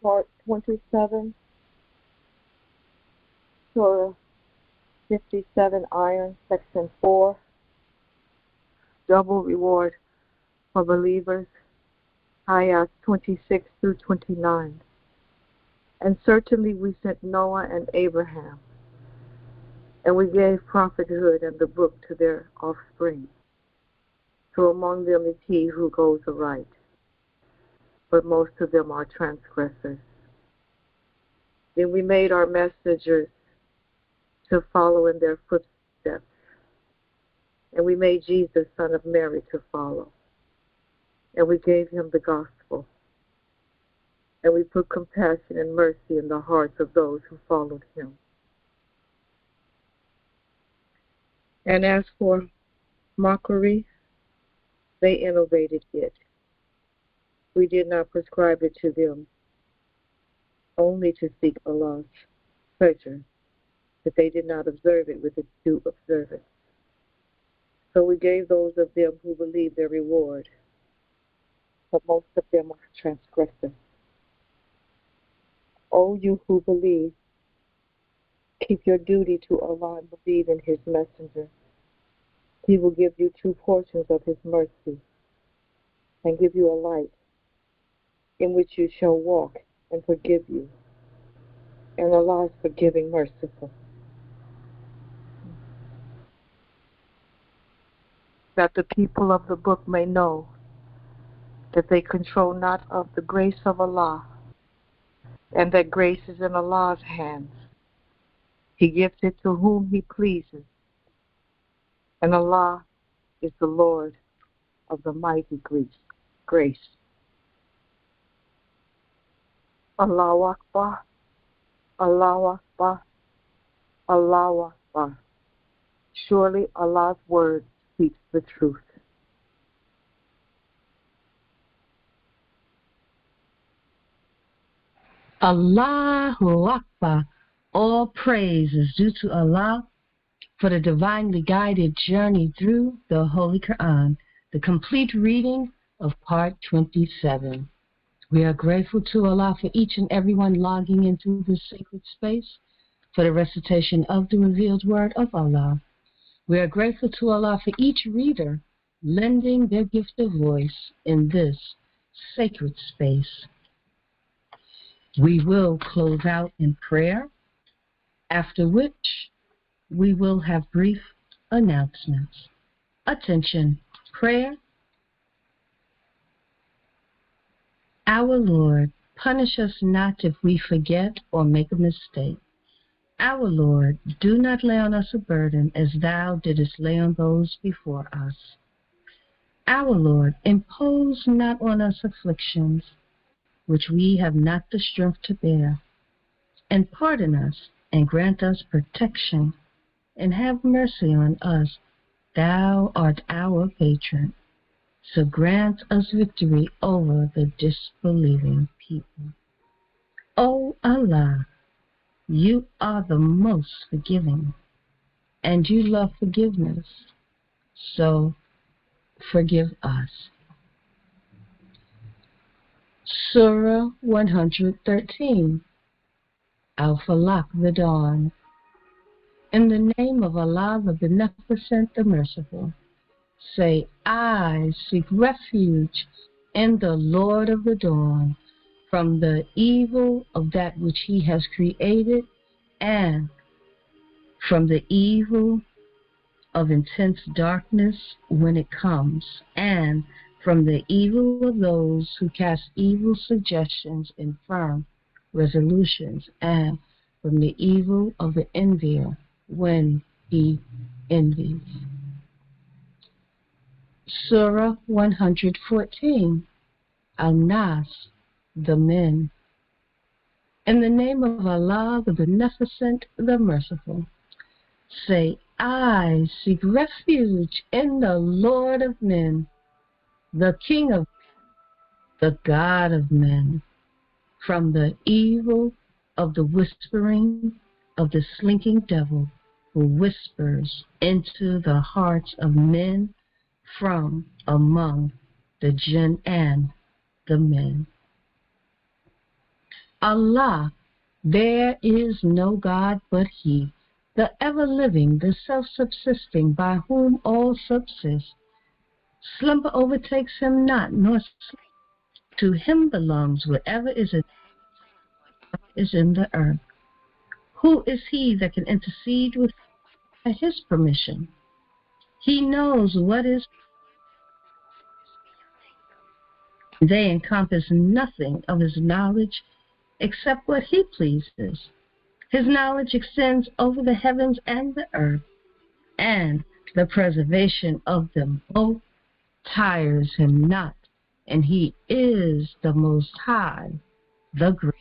[SPEAKER 6] Part 27, Surah 57, Iron, Section 4, Double Reward for Believers, Ayahs 26 through 29. And certainly we sent Noah and Abraham, and we gave prophethood and the book to their offspring. So among them is he who goes aright, but most of them are transgressors. Then we made our messengers to follow in their footsteps, and we made Jesus, son of Mary, to follow. And we gave him the gospel, and we put compassion and mercy in the hearts of those who followed him. And as for mockery, they innovated it. We did not prescribe it to them, only to seek Allah's pleasure, but they did not observe it with its due observance. So we gave those of them who believe their reward, but most of them are transgressors. O you who believe, keep your duty to Allah and believe in his messenger. He will give you 2 portions of his mercy and give you a light in which you shall walk and forgive you. And Allah is forgiving, merciful. That the people of the book may know that they control not of the grace of Allah, and that grace is in Allah's hands. He gives it to whom he pleases, and Allah is the Lord of the mighty grace. Allahu Akbar, Allahu Akbar, Allahu Akbar. Surely Allah's word speaks the truth.
[SPEAKER 4] Allahu Akbar. All praise is due to Allah for the divinely guided journey through the Holy Qur'an, the complete reading of Part 27. We are grateful to Allah for each and everyone logging into this sacred space for the recitation of the revealed word of Allah. We are grateful to Allah for each reader lending their gift of voice in this sacred space. We will close out in prayer, after which we will have brief announcements. Attention, prayer. Our Lord, punish us not if we forget or make a mistake. Our Lord, do not lay on us a burden as thou didst lay on those before us. Our Lord, impose not on us afflictions which we have not the strength to bear, and pardon us and grant us protection, and have mercy on us. Thou art our patron, so grant us victory over the disbelieving people. O Allah, you are the most forgiving, and you love forgiveness, so forgive us. Surah 113, Al-Falaq, the Dawn. In the name of Allah, the Beneficent, the Merciful. Say, I seek refuge in the Lord of the Dawn from the evil of that which he has created, and from the evil of intense darkness when it comes, and from the evil of those who cast evil suggestions in firm resolutions, and from the evil of the envier when he envies. Surah 114, Al-Nas, the Men. In the name of Allah, the Beneficent, the Merciful. Say, I seek refuge in the Lord of men, the King of men, the God of men, from the evil of the whispering of the slinking devil who whispers into the hearts of men from among the jinn and the men. Allah, there is no God but He, the ever-living, the self-subsisting, by whom all subsist. Slumber overtakes him not, nor sleep. To him belongs whatever is in the earth. Who is he that can intercede with at his permission? He knows what is. They encompass nothing of his knowledge except what he pleases. His knowledge extends over the heavens and the earth, and the preservation of them both tires him not, and he is the Most High, the Great.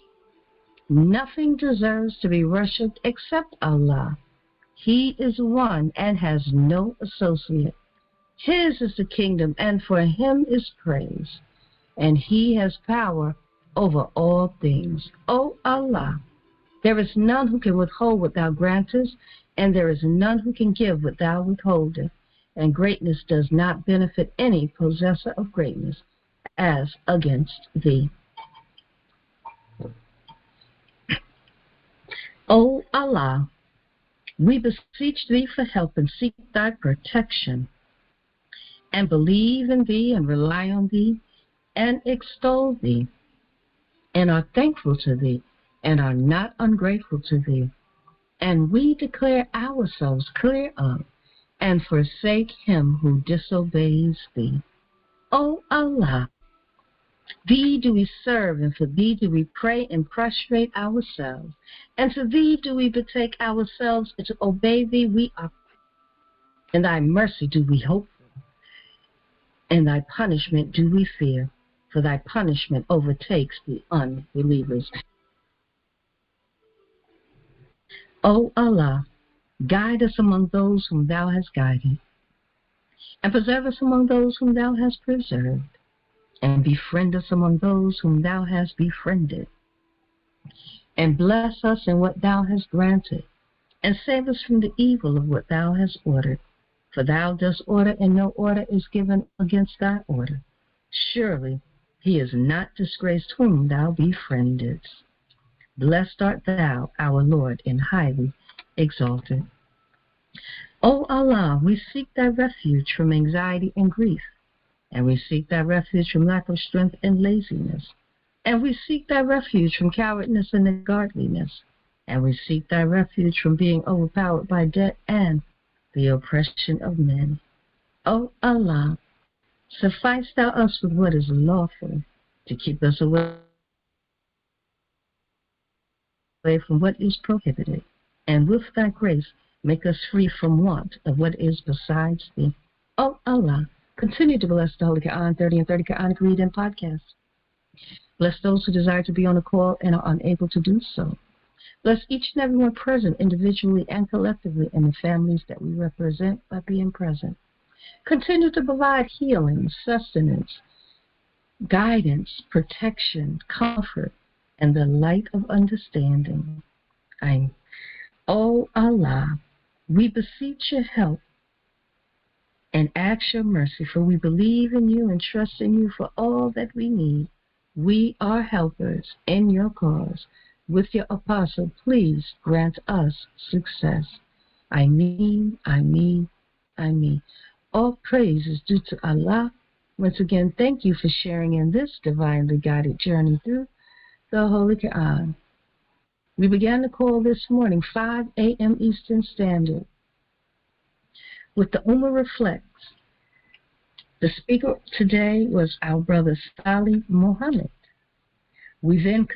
[SPEAKER 4] Nothing deserves to be worshipped except Allah. He is one and has no associate. His is the kingdom, and for him is praise, and he has power over all things. O Allah, there is none who can withhold what thou grantest, and there is none who can give what thou withholdest, and greatness does not benefit any possessor of greatness as against thee. O Allah, we beseech thee for help and seek thy protection, and believe in thee and rely on thee and extol thee, and are thankful to thee and are not ungrateful to thee. And we declare ourselves clear of and forsake him who disobeys thee. O Allah, thee do we serve, and for thee do we pray and prostrate ourselves, and to thee do we betake ourselves, and to obey thee we are. In thy mercy do we hope for, and thy punishment do we fear, for thy punishment overtakes the unbelievers. O Allah, guide us among those whom thou hast guided, and preserve us among those whom thou hast preserved, and befriend us among those whom thou hast befriended, and bless us in what thou hast granted, and save us from the evil of what thou hast ordered. For thou dost order, and no order is given against thy order. Surely he is not disgraced whom thou befriendest. Blessed art thou, our Lord, and highly exalted. O Allah, we seek thy refuge from anxiety and grief, and we seek thy refuge from lack of strength and laziness, and we seek thy refuge from cowardness and ungodliness, and we seek thy refuge from being overpowered by debt and the oppression of men. O Allah, suffice thou us with what is lawful, to keep us away from what is prohibited, and with thy grace make us free from want of what is besides thee. O Allah, continue to bless the Holy Qur'an 30 and 30 Qur'ānic Read and Podcast. Bless those who desire to be on the call and are unable to do so. Bless each and everyone present individually and collectively in the families that we represent by being present. Continue to provide healing, sustenance, guidance, protection, comfort, and the light of understanding. O Allah, we beseech your help and ask your mercy, for we believe in you and trust in you for all that we need. We are helpers in your cause. With your apostle, please grant us success. Ameen, Ameen, Ameen. All praise is due to Allah. Once again, thank you for sharing in this divinely guided journey through the Holy Qur'an. We began the call this morning, 5 a.m. Eastern Standard, with the Ummah Reflects. The speaker today was our brother Salih Muhammad. We then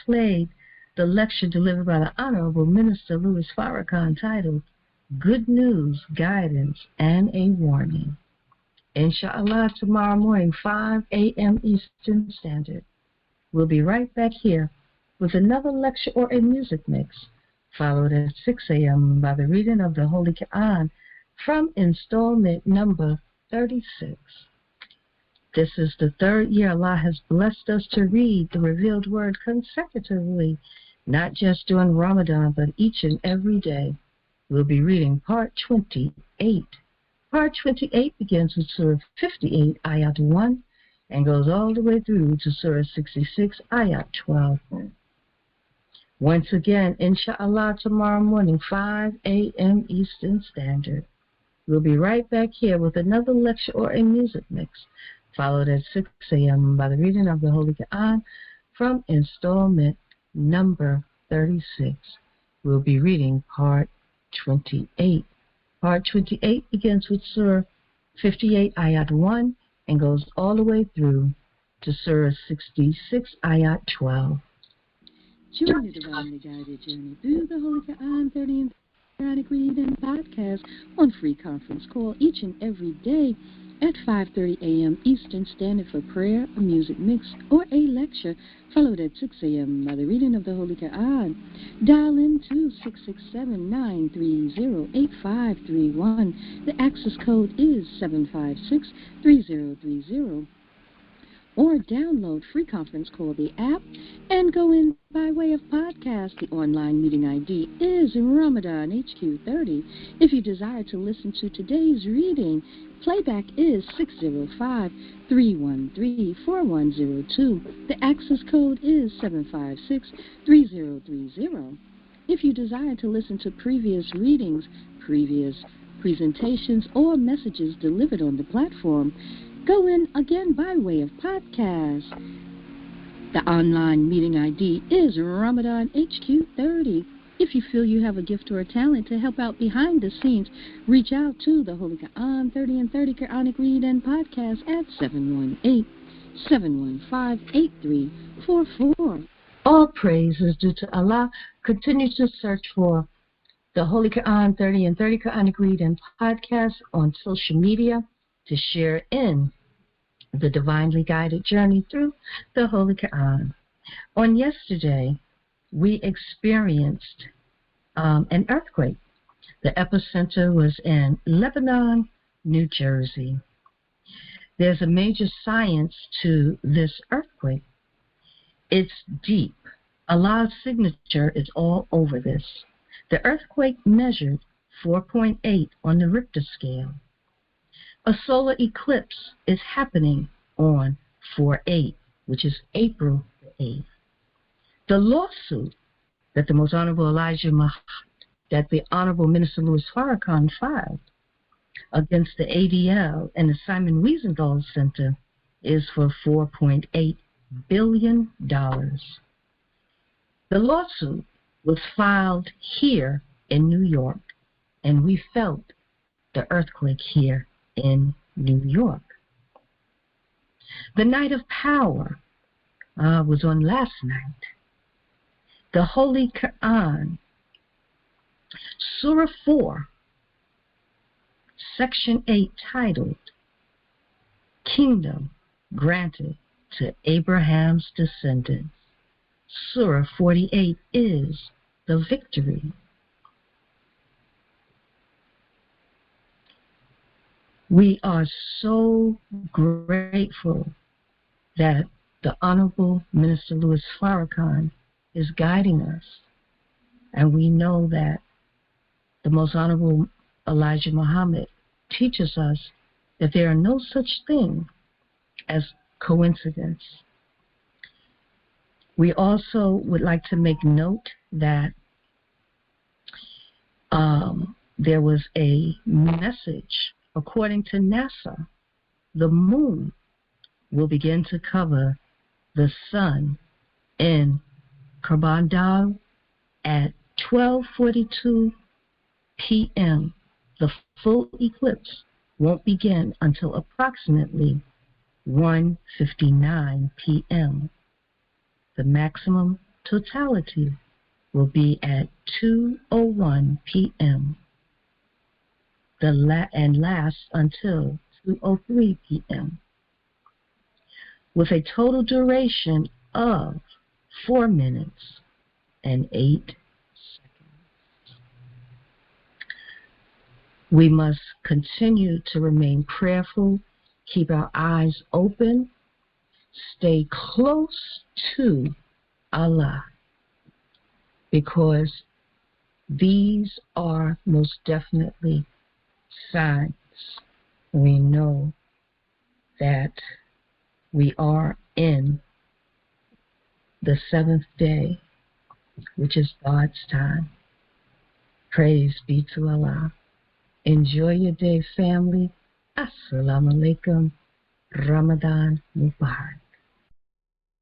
[SPEAKER 4] played the lecture delivered by the Honorable Minister Louis Farrakhan titled, Good News, Guidance, and a Warning. Inshallah, tomorrow morning, 5 a.m. Eastern Standard. We'll be right back here with another lecture or a music mix, followed at 6 a.m. by the reading of the Holy Qur'an from installment number 36. This is the third year Allah has blessed us to read the revealed word consecutively, not just during Ramadan, but each and every day. We'll be reading part 28. Part 28 begins with Surah 58, Ayat 1, and goes all the way through to Surah 66, Ayat 12. Once again, inshallah, tomorrow morning, 5 a.m. Eastern Standard. We'll be right back here with another lecture or a music mix, followed at 6 a.m. by the reading of the Holy Qur'an from Installment number 36. We'll be reading Part 28. Part 28 begins with Surah 58, Ayat 1, and goes all the way through to Surah 66, Ayat 12.
[SPEAKER 2] Join the divinely guided journey through the Holy Qur'an 30 and Qur'anic reading podcast on free conference call each and every day at 5:30 a.m. Eastern Standard for prayer, a music mix, or a lecture, followed at 6 a.m. by the reading of the Holy Qur'an. Dial in to 667-930-8531. The access code is 756-3030. Or download Free Conference Call, the app, and go in by way of podcast. The online meeting ID is Ramadan HQ30. If you desire to listen to today's reading, playback is 605-313-4102. The access code is 756-3030. If you desire to listen to previous readings, previous presentations, or messages delivered on the platform, go in again by way of podcast. The online meeting ID is Ramadan HQ30. If you feel you have a gift or a talent to help out behind the scenes, reach out to the Holy Qur'an 30 and 30 Qur'anic Read and Podcast at 718-715-8344.
[SPEAKER 4] All praise is due to Allah. Continue to search for the Holy Qur'an 30 and 30 Qur'anic Read and Podcast on social media to share in the divinely guided journey through the Holy Qur'an. On yesterday, we experienced an earthquake. The epicenter was in Lebanon, New Jersey. There's a major science to this earthquake. It's deep. Allah's signature is all over this. The earthquake measured 4.8 on the Richter scale. A solar eclipse is happening on 4/8, which is April 8th. The lawsuit that the Most Honorable that the Honorable Minister Louis Farrakhan filed against the ADL and the Simon Wiesenthal Center is for $4.8 billion. The lawsuit was filed here in New York, and we felt the earthquake here in New York. The Night of Power was on last night. The Holy Qur'an, Surah 4, Section 8, titled Kingdom Granted to Abraham's Descendants. Surah 48 is the victory. We are so grateful that the Honorable Minister Louis Farrakhan is guiding us. And we know that the Most Honorable Elijah Muhammad teaches us that there are no such thing as coincidence. We also would like to make note that there was a message. According to NASA, the moon will begin to cover the sun in Karbandal at 12:42 p.m. The full eclipse won't begin until approximately 1:59 p.m. The maximum totality will be at 2:01 p.m. And lasts until 2:03 p.m. with a total duration of 4 minutes and 8 seconds. We must continue to remain prayerful, keep our eyes open, stay close to Allah, because these are most definitely signs. We know that We are in the seventh day, which is God's time. Praise be to Allah. Enjoy your day, family. Assalamu alaikum. Ramadan Mubarak.